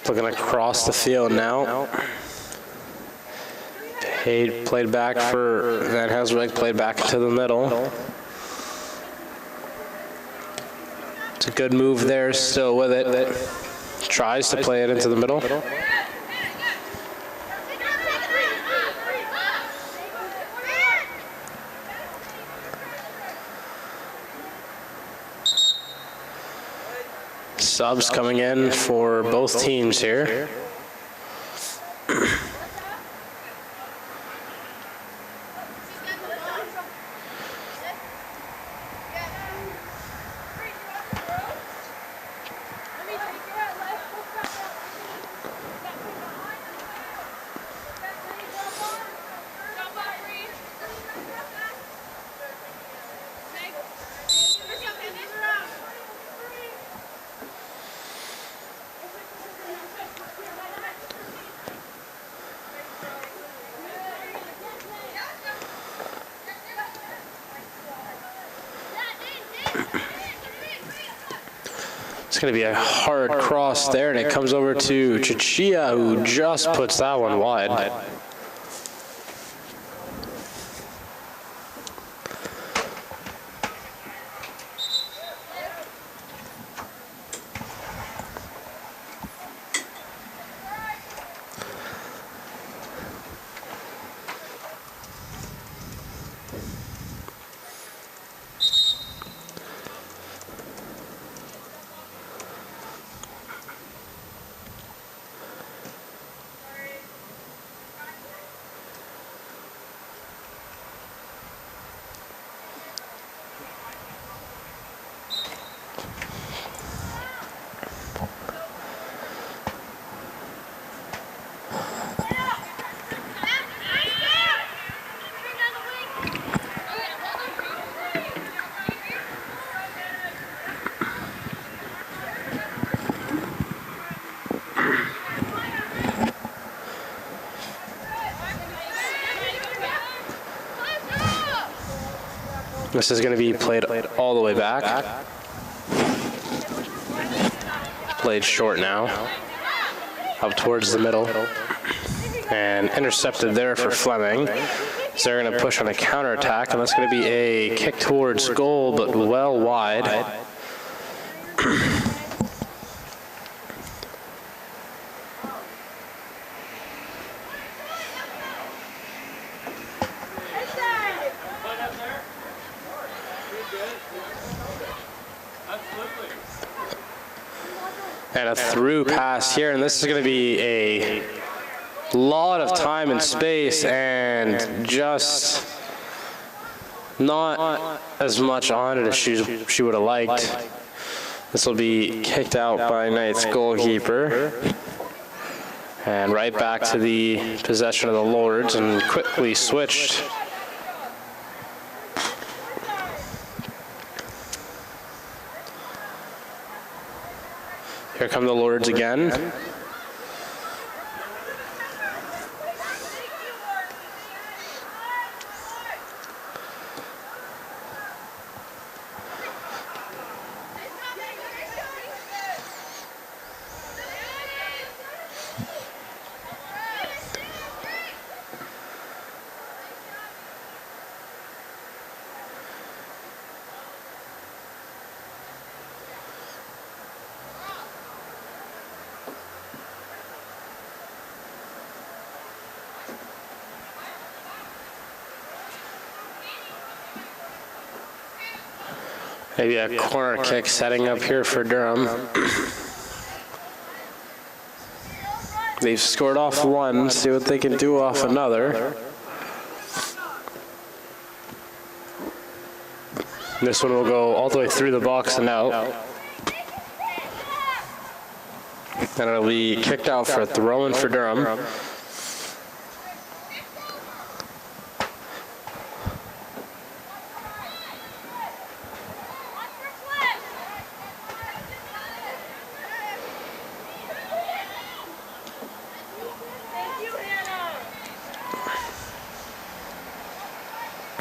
Looking across the field now. Played back for Van Helswijk, played back into the middle. It's a good move there, still with it. Tries to play it into the middle. Subs coming in for both teams here. It's going to be a hard cross there, and it comes over to Chichia, who just puts that one wide. This is going to be played all the way back. Played short now, up towards the middle, and intercepted there for Fleming. So they're going to push on a counterattack, and that's going to be a kick towards goal, but well wide. And a through pass here, and this is going to be a lot of time and space, and just not as much on it as she would have liked. This will be kicked out by Knight's goalkeeper. And right back to the possession of the Lords, and quickly switched. Here come the Lords again. Maybe a corner kick setting up here for Durham. They've scored off one, see what they can do off another. This one will go all the way through the box and out. And it'll be kicked out for a throw-in for Durham.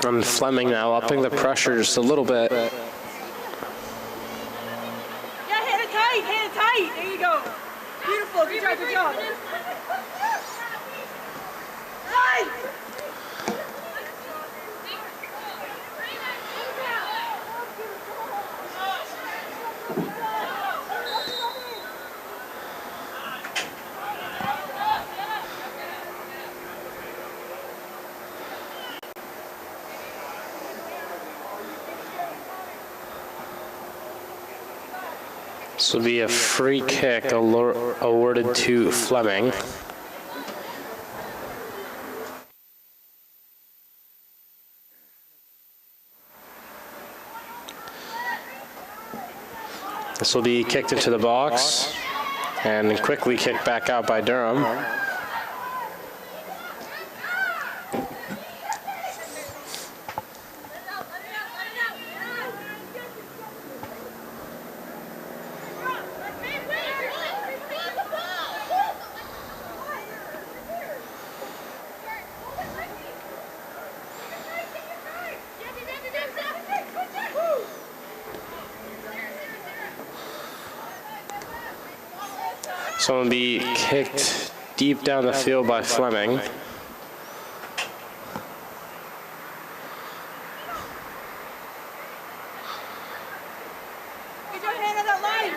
And Fleming now upping the pressure just a little bit. Yeah, hit it tight. There you go. Beautiful. Good job, good job. Nice. This will be a free kick awarded to Fleming. This will be kicked into the box and quickly kicked back out by Durham. So it'll be kicked deep down the field by Fleming. Get your hand on that line.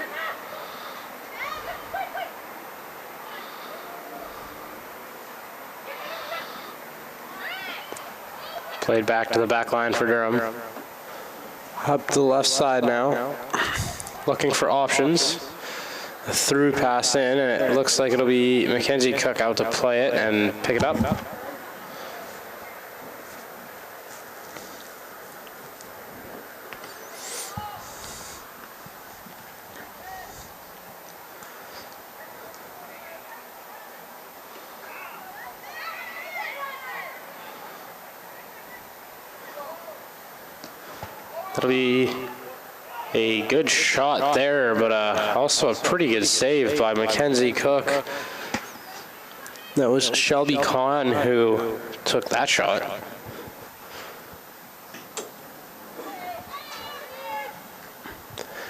Played back to the back line for Durham. Up to the left side now. Looking for options. A through pass in, and it looks like it'll be Mackenzie Cook out to play it and pick it up. That'll be a good shot there, but also a pretty good save by Mackenzie Cook. That was Shelby Kahn who took that shot.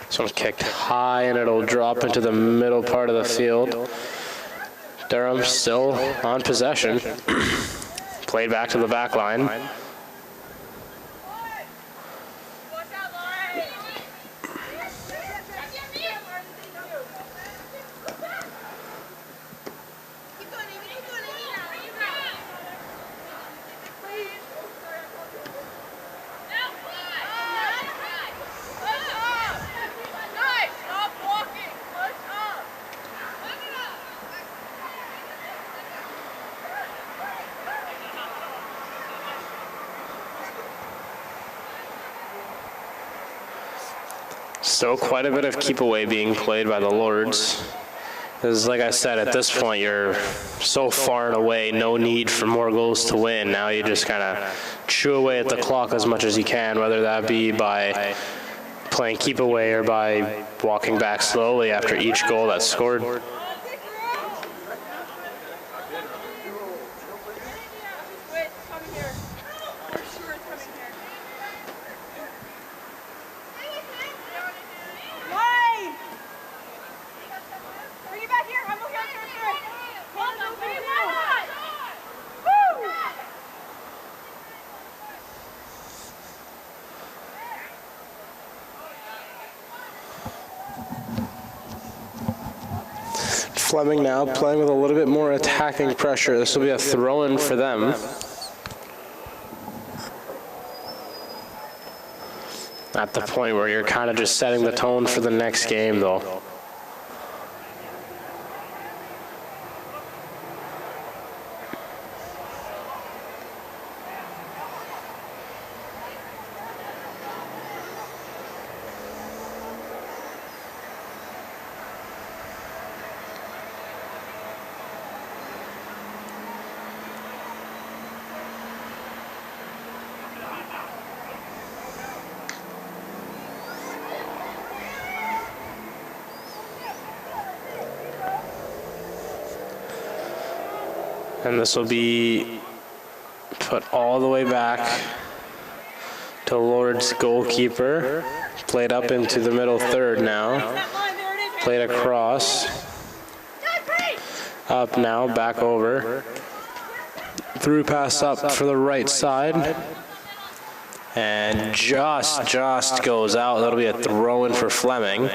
This one's kicked high and it'll drop into the middle part of the field. Durham still on possession. Played back to the back line. Still quite a bit of keep away being played by the Lords. Because like I said, at this point you're so far and away, no need for more goals to win. Now you just kind of chew away at the clock as much as you can, whether that be by playing keep away or by walking back slowly after each goal that's scored. Fleming now playing with a little bit more attacking pressure. This will be a throw-in for them. At the point where you're kind of just setting the tone for the next game, though. And this will be put all the way back to Lord's goalkeeper. Played up into the middle third now. Played across. Up now, back over. Through pass up for the right side. And just goes out. That'll be a throw-in for Fleming.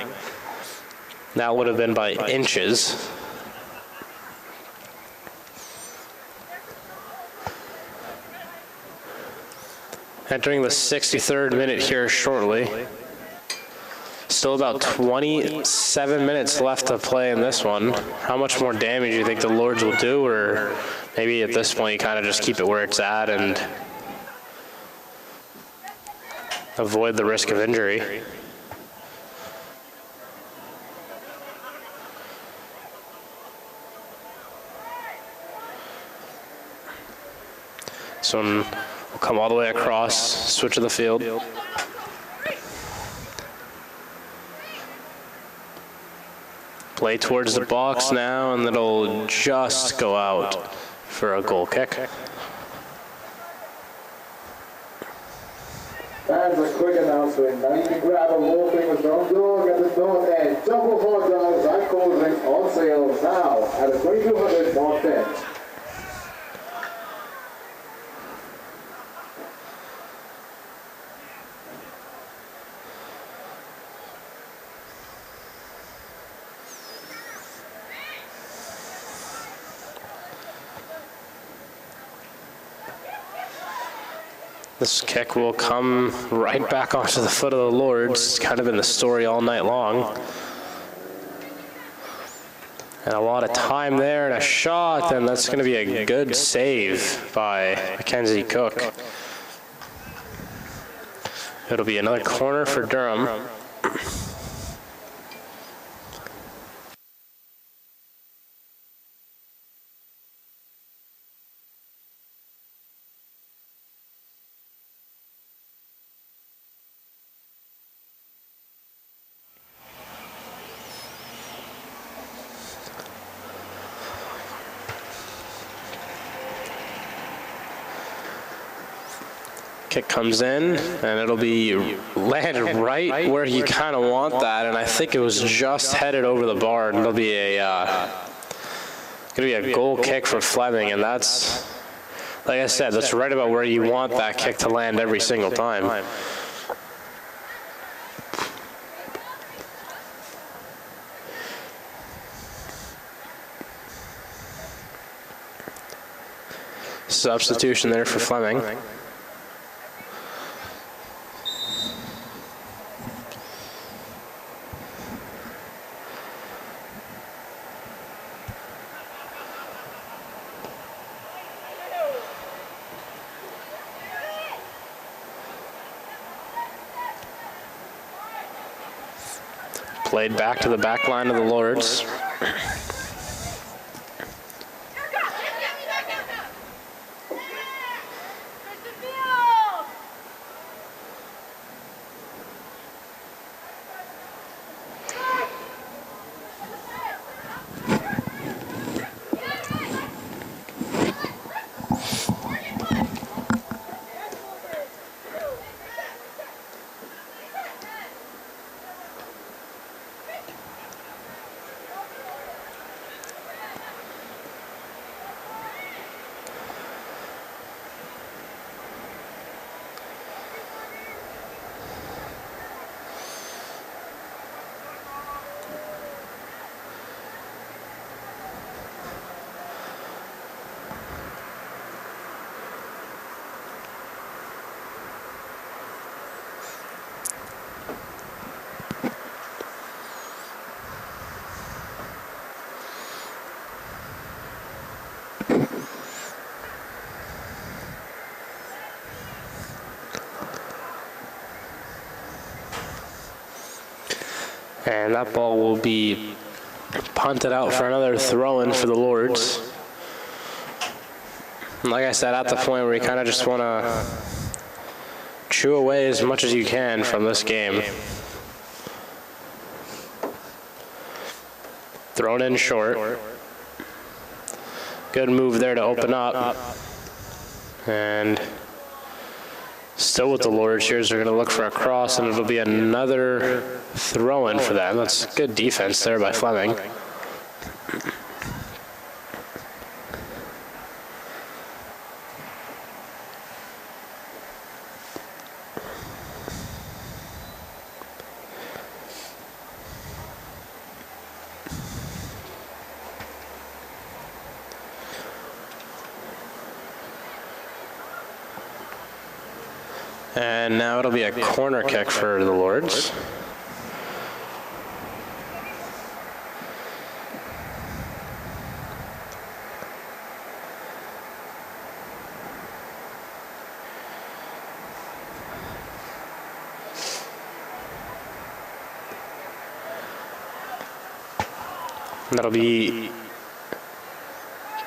That would have been by inches. Entering the 63rd minute here shortly. Still about 27 minutes left to play in this one. How much more damage do you think the Lords will do, or maybe at this point you kind of just keep it where it's at and avoid the risk of injury? This one will come all the way across, switch of the field. Play towards the box now, and it'll just go out for a goal kick. Fans, a quick announcement. Now you can grab a little famous dog at the north end. Double hot dogs and cold drinks on sale now at the 2200 North End. This kick will come right back onto the foot of the Lords. It's kind of been the story all night long. And a lot of time there and a shot, and that's going to be a good save by Mackenzie Cook. It'll be another corner for Durham. Kick comes in, and it'll be landed right where you kind of want that, and I think it was just headed over the bar, and it'll be a goal kick for Fleming, and that's, like I said, that's right about where you want that kick to land every single time. Substitution there for Fleming. Played back to the back line of the Lords. And that ball will be punted out for another throw-in for the Lords. And like I said, at the point where you kind of just want to chew away as much as you can from this game. Thrown in short. Good move there to open up. And still with the Lord Shears, they're going to look for a cross, and it'll be another throw-in for them. That's good defense there by Fleming. And now it'll be a corner kick for the Lords. And that'll be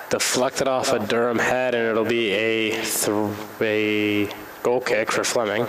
deflected off a Durham head, and it'll be a goal kick for Fleming.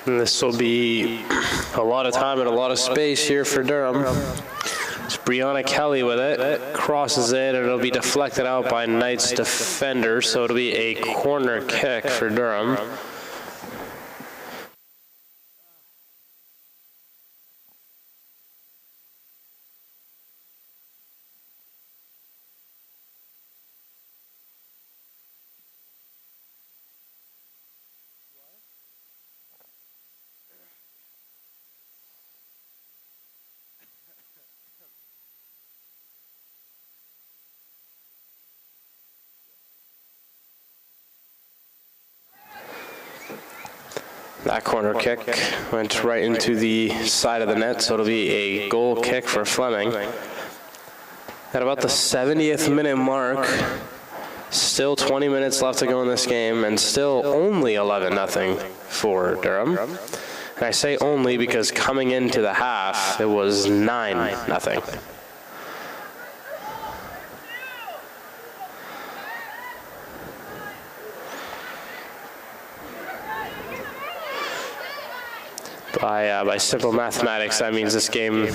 And this will be a lot of time and a lot of space here for Durham. It's Brianna Kelly with it, crosses it, and it'll be deflected out by Knight's defender, so it'll be a corner kick for Durham. That corner kick went right into the side of the net, so it'll be a goal kick for Fleming. At about the 70th minute mark, still 20 minutes left to go in this game, and still only 11-0 for Durham. And I say only because coming into the half, it was 9-0. By simple mathematics, that means this game,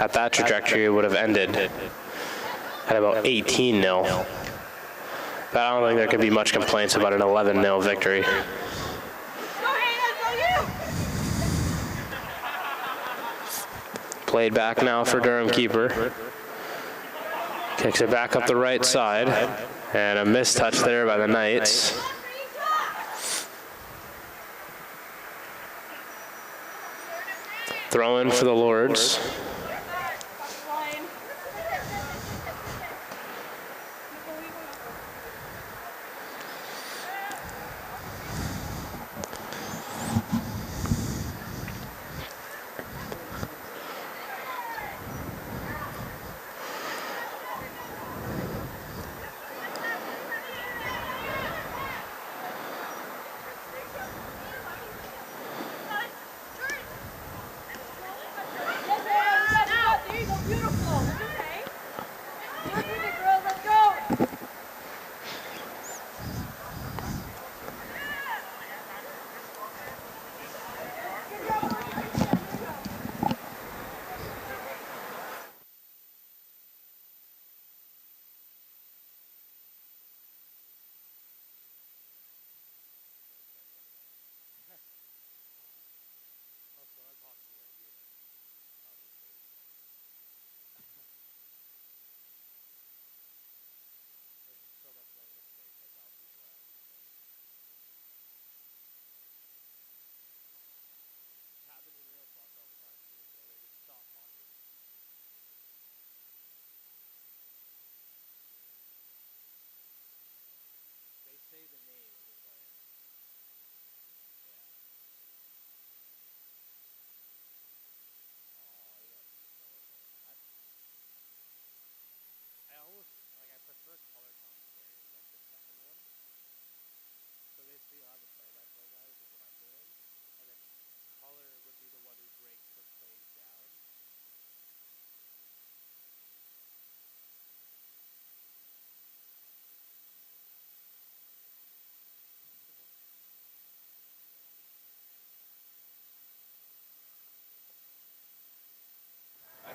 at that trajectory, would have ended at about 18-0. But I don't think there could be much complaints about an 11-0 victory. Played back now for Durham keeper. Kicks it back up the right side, and a missed touch there by the Knights. Throw in for the Lords.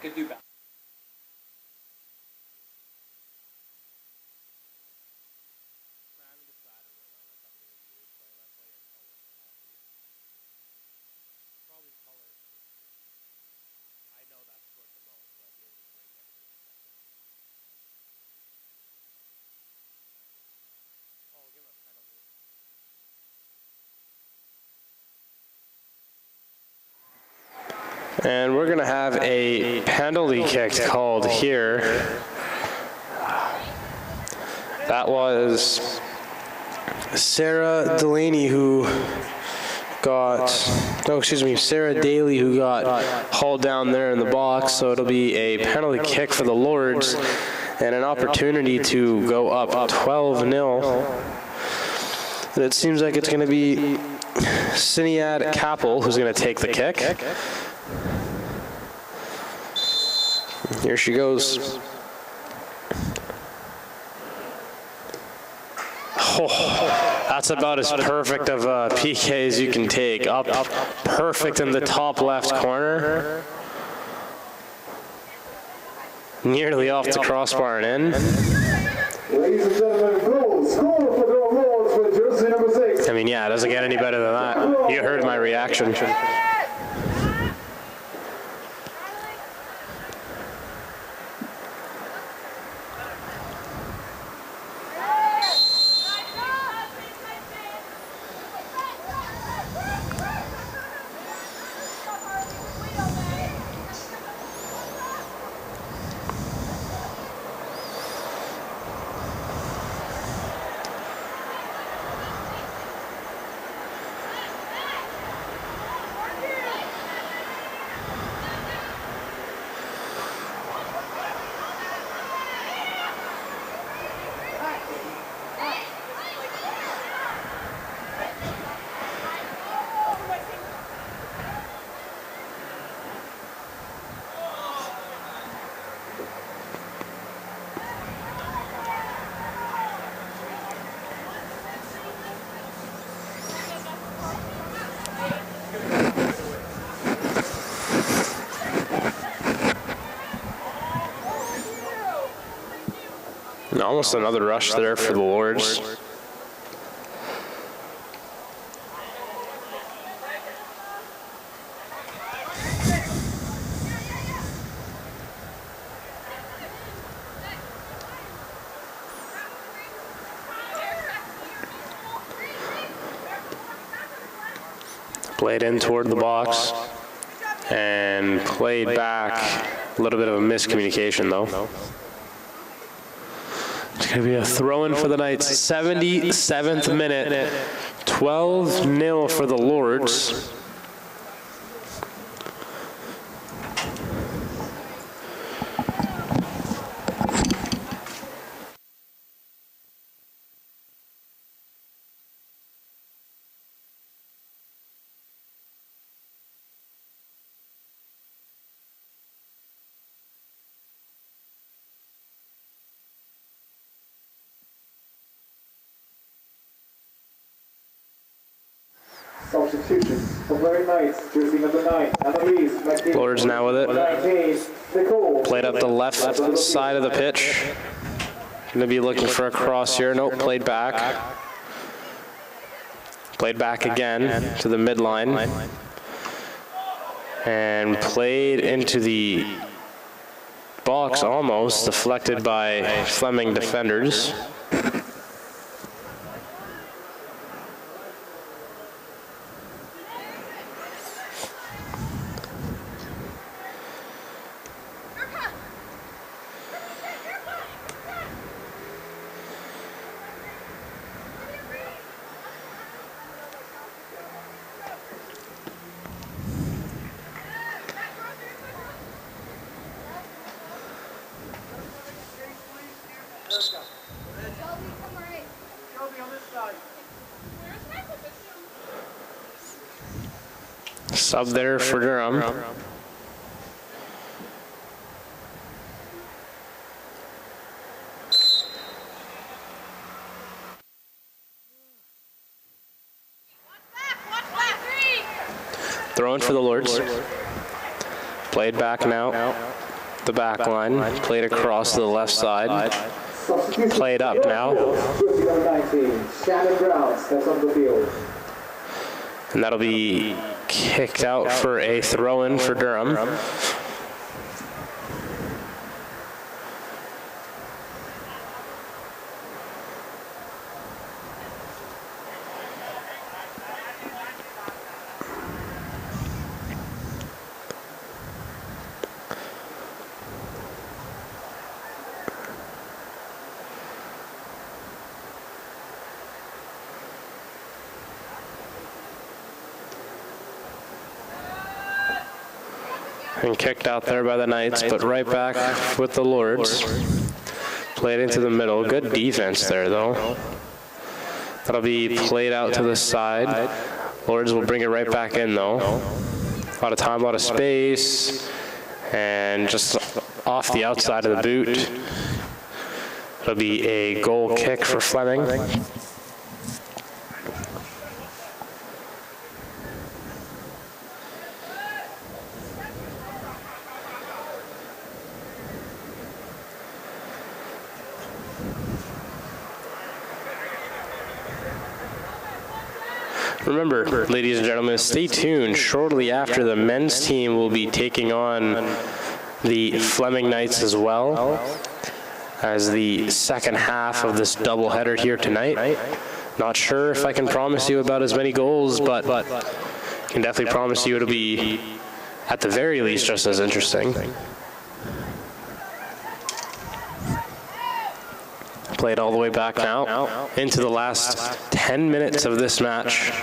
could do better. And we're going to have a penalty kick called here. That was Sarah Delaney who got, Sarah Daly who got hauled down there in the box. So it'll be a penalty kick for the Lords and an opportunity to go up 12-0. And it seems like it's going to be Sinead Capel who's going to take the kick. Here she goes. Oh, that's about as perfect of a PK as you can take. Up perfect in the top left corner. Nearly off the crossbar and in. Ladies and gentlemen, goal score for the Lords with jersey number 6. I mean, yeah, it doesn't get any better than that. You heard my reaction. And almost another rush there for the Lords. Played in toward the box and played back. A little bit of a miscommunication though. It's going to be a throw-in for the Knights. 77th minute. 12-0 for the Lords. Substitutions for Fleming Knights, jersey number 9, Annalise McKee. Lords now with it. 19, Nicole. Played up the left side of the pitch. Going to be looking for a cross here. Nope, played back. Played back again to the midline. And played into the box almost, deflected by Fleming defenders. Sub there for Durham. Throwing for the Lords. Played back now the back line, played across to the left side, played up now. Jersey number 19, Shannon Brown steps on the field. And that'll be kicked out for a throw-in for Durham. And kicked out there by the Knights, but right back with the Lords. Played into the middle. Good defense there, though. That'll be played out to the side. Lords will bring it right back in, though. A lot of time, a lot of space. And just off the outside of the boot. It'll be a goal kick for Fleming. Remember, ladies and gentlemen, stay tuned. Shortly after, the men's team will be taking on the Fleming Knights as well as the second half of this doubleheader here tonight. Not sure if I can promise you about as many goals, but can definitely promise you it'll be, at the very least, just as interesting. Played all the way back now into the last 10 minutes of this match.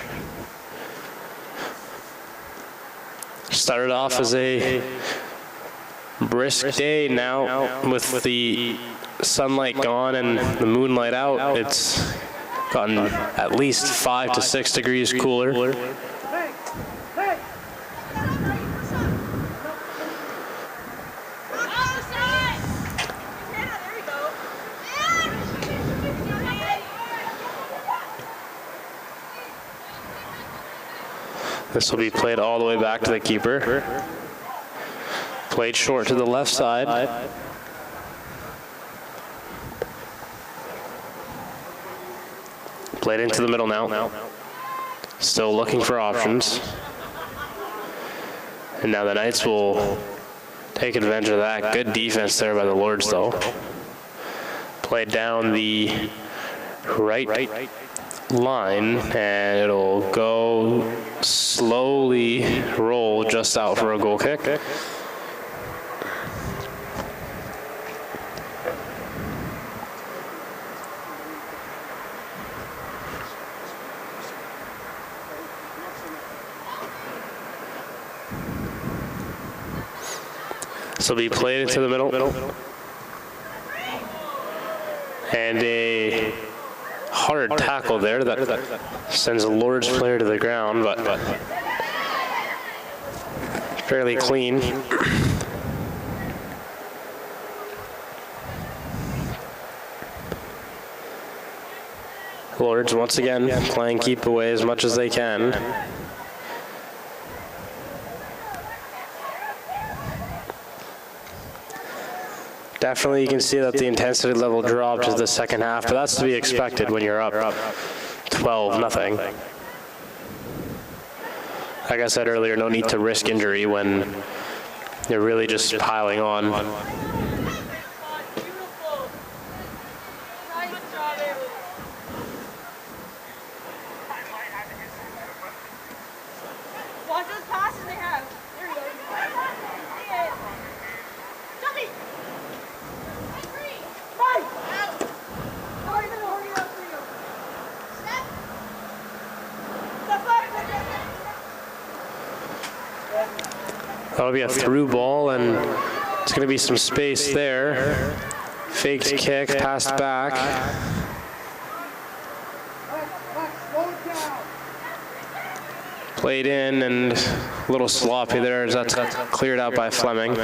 Started off as a brisk day. Now with the sunlight gone and the moonlight out, it's gotten at least 5 to 6 degrees cooler. This will be played all the way back to the keeper. Played short to the left side. Played into the middle now. Still looking for options. And now the Knights will take advantage of that. Good defense there by the Lords, though. Played down the right line, and it'll go slowly roll just out for a goal kick. This will be played into the middle. And a hard tackle there that sends a Lords player to the ground, but fairly clean. Lords once again playing keep away as much as they can. Definitely you can see that the intensity level dropped to the second half, but that's to be expected when you're up 12-0. Like I said earlier, no need to risk injury when you're really just piling on. Watch those passes they have. There you go. Jummy! Right! Hurry up for you. Step! Step back! That'll be a through ball, and it's going to be some space there. Faked kick, passed back. Played in and a little sloppy there as that's cleared out by Fleming.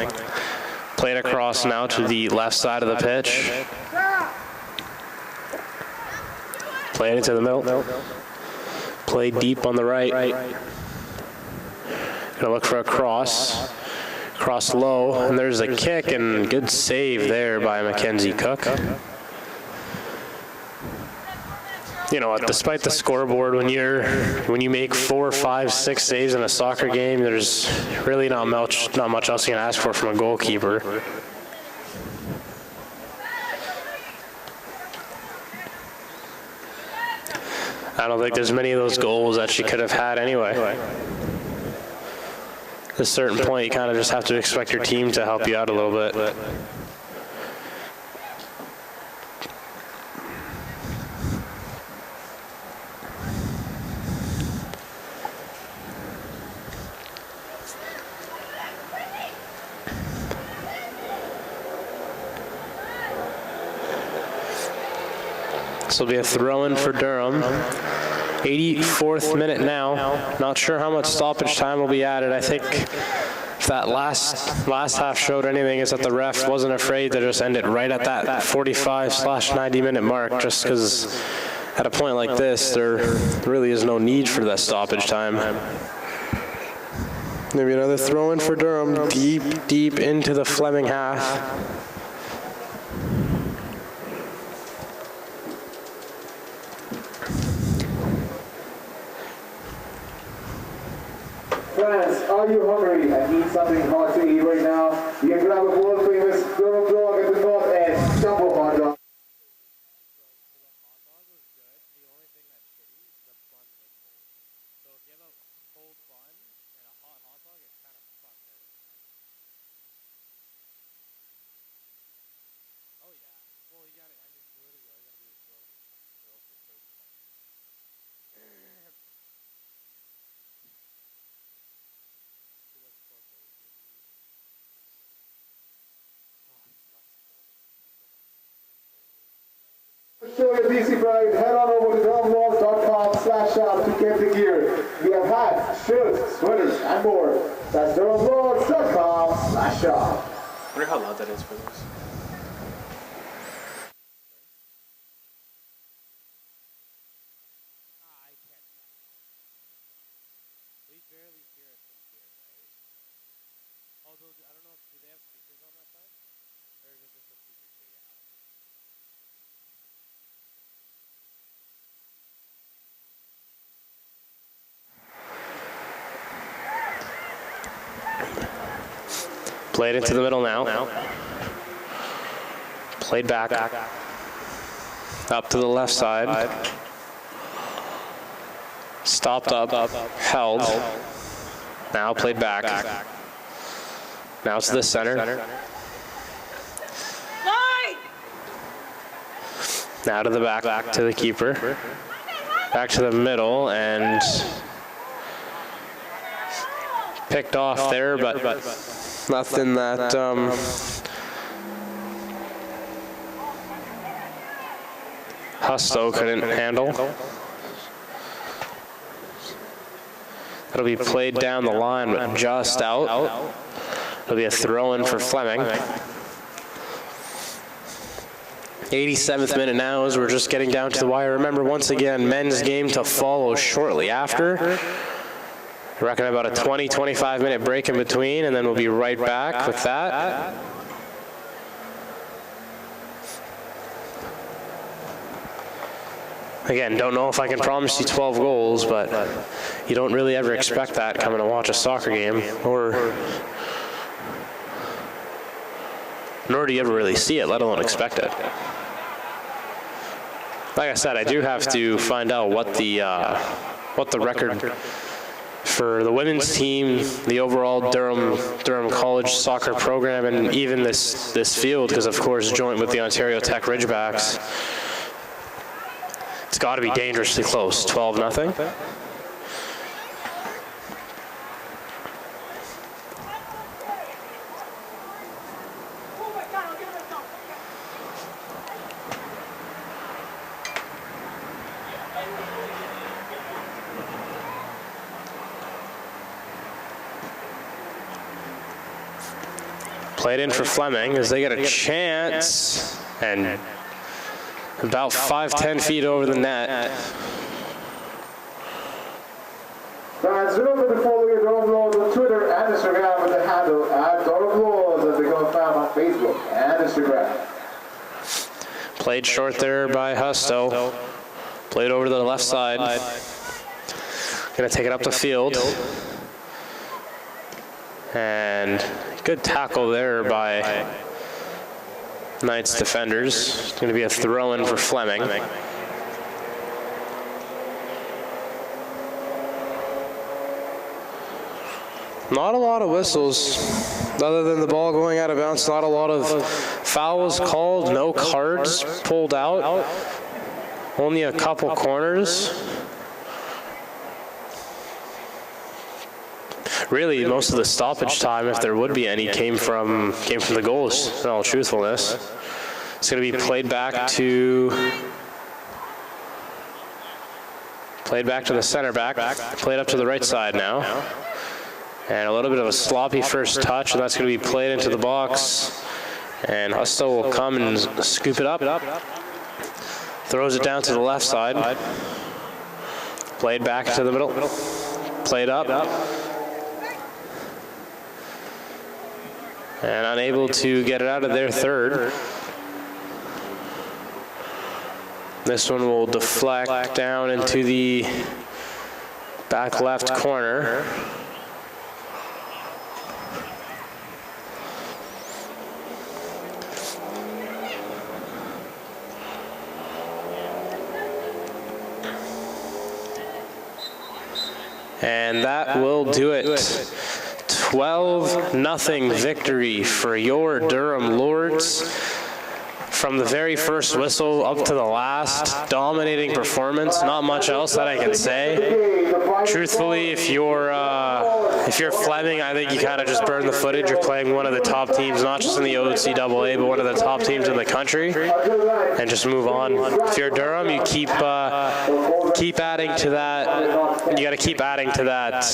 Played across now to the left side of the pitch. Played into the middle. Played deep on the right. Gonna look for a cross. Cross low, and there's a kick, and good save there by Mackenzie Cook. You know, despite the scoreboard, when you make 4, 5, 6 saves in a soccer game, there's really not much else you can ask for from a goalkeeper. I don't think there's many of those goals that she could have had anyway. At a certain point, you kind of just have to expect your team to help you out a little bit. This will be a throw-in for Durham. 84th minute now. Not sure how much stoppage time will be added. I think if that last half showed anything, is that the ref wasn't afraid to just end it right at that 45/90 minute mark, just because at a point like this, there really is no need for that stoppage time. Maybe another throw-in for Durham, deep into the Fleming half. Fans, are you hungry and need something hot to eat right now? You can grab a world famous Durham dog at the north end, Jumbo Hot Dog. Show your DC Pride, head on over to durhamlogs.com/shop to get the gear. We have hats, shirts, sweaters, and more. That's durhamlogs.com/shop. I wonder how loud that is for this. Played into the middle now. Played back. Up to the left side. Stopped up. Held. Now played back. Now to the center. Now to the back to the keeper. Back to the middle, and picked off there, but nothing that Husto couldn't handle. It'll be played down the line, but just out. It'll be a throw-in for Fleming. 87th minute now, as we're just getting down to the wire. Remember, once again, men's game to follow shortly after. I reckon about a 20-25 minute break in between, and then we'll be right back with that. Again, don't know if I can promise you 12 goals, but you don't really ever expect that coming to watch a soccer game, nor do you ever really see it, let alone expect it. Like I said, I do have to find out what the record for the women's team, the overall Durham College soccer program, and even this field, because of course joint with the Ontario Tech Ridgebacks. It's got to be dangerously close, 12-0. Played in for Fleming as they get a chance, and about 5-10 feet over the net. Fans, remember to follow your Durham Lords on Twitter and Instagram with the handle @Durham Lords and become a fan on Facebook and Instagram. Played short there by Husto. Played over to the left side. Gonna take it up the field. And good tackle there by Knights defenders. It's gonna be a throw-in for Fleming. Not a lot of whistles, other than the ball going out of bounds. Not a lot of fouls called, no cards pulled out, only a couple corners. Really, most of the stoppage time, if there would be any, came from the goals, in all truthfulness. It's going to be played back to the center back, played up to the right side now. And a little bit of a sloppy first touch, and that's going to be played into the box. And Husto will come and scoop it up. Throws it down to the left side. Played back to the middle. Played up. And unable to get it out of their third. This one will deflect down into the back left corner. And that will do it. 12-0 victory for your Durham Lords. From the very first whistle up to the last, dominating performance. Not much else that I can say. Truthfully, if you're Fleming, I think you kind of just burn the footage. You're playing one of the top teams, not just in the OCAA, but one of the top teams in the country, and just move on. If you're Durham, you keep adding to that. You got to keep adding to that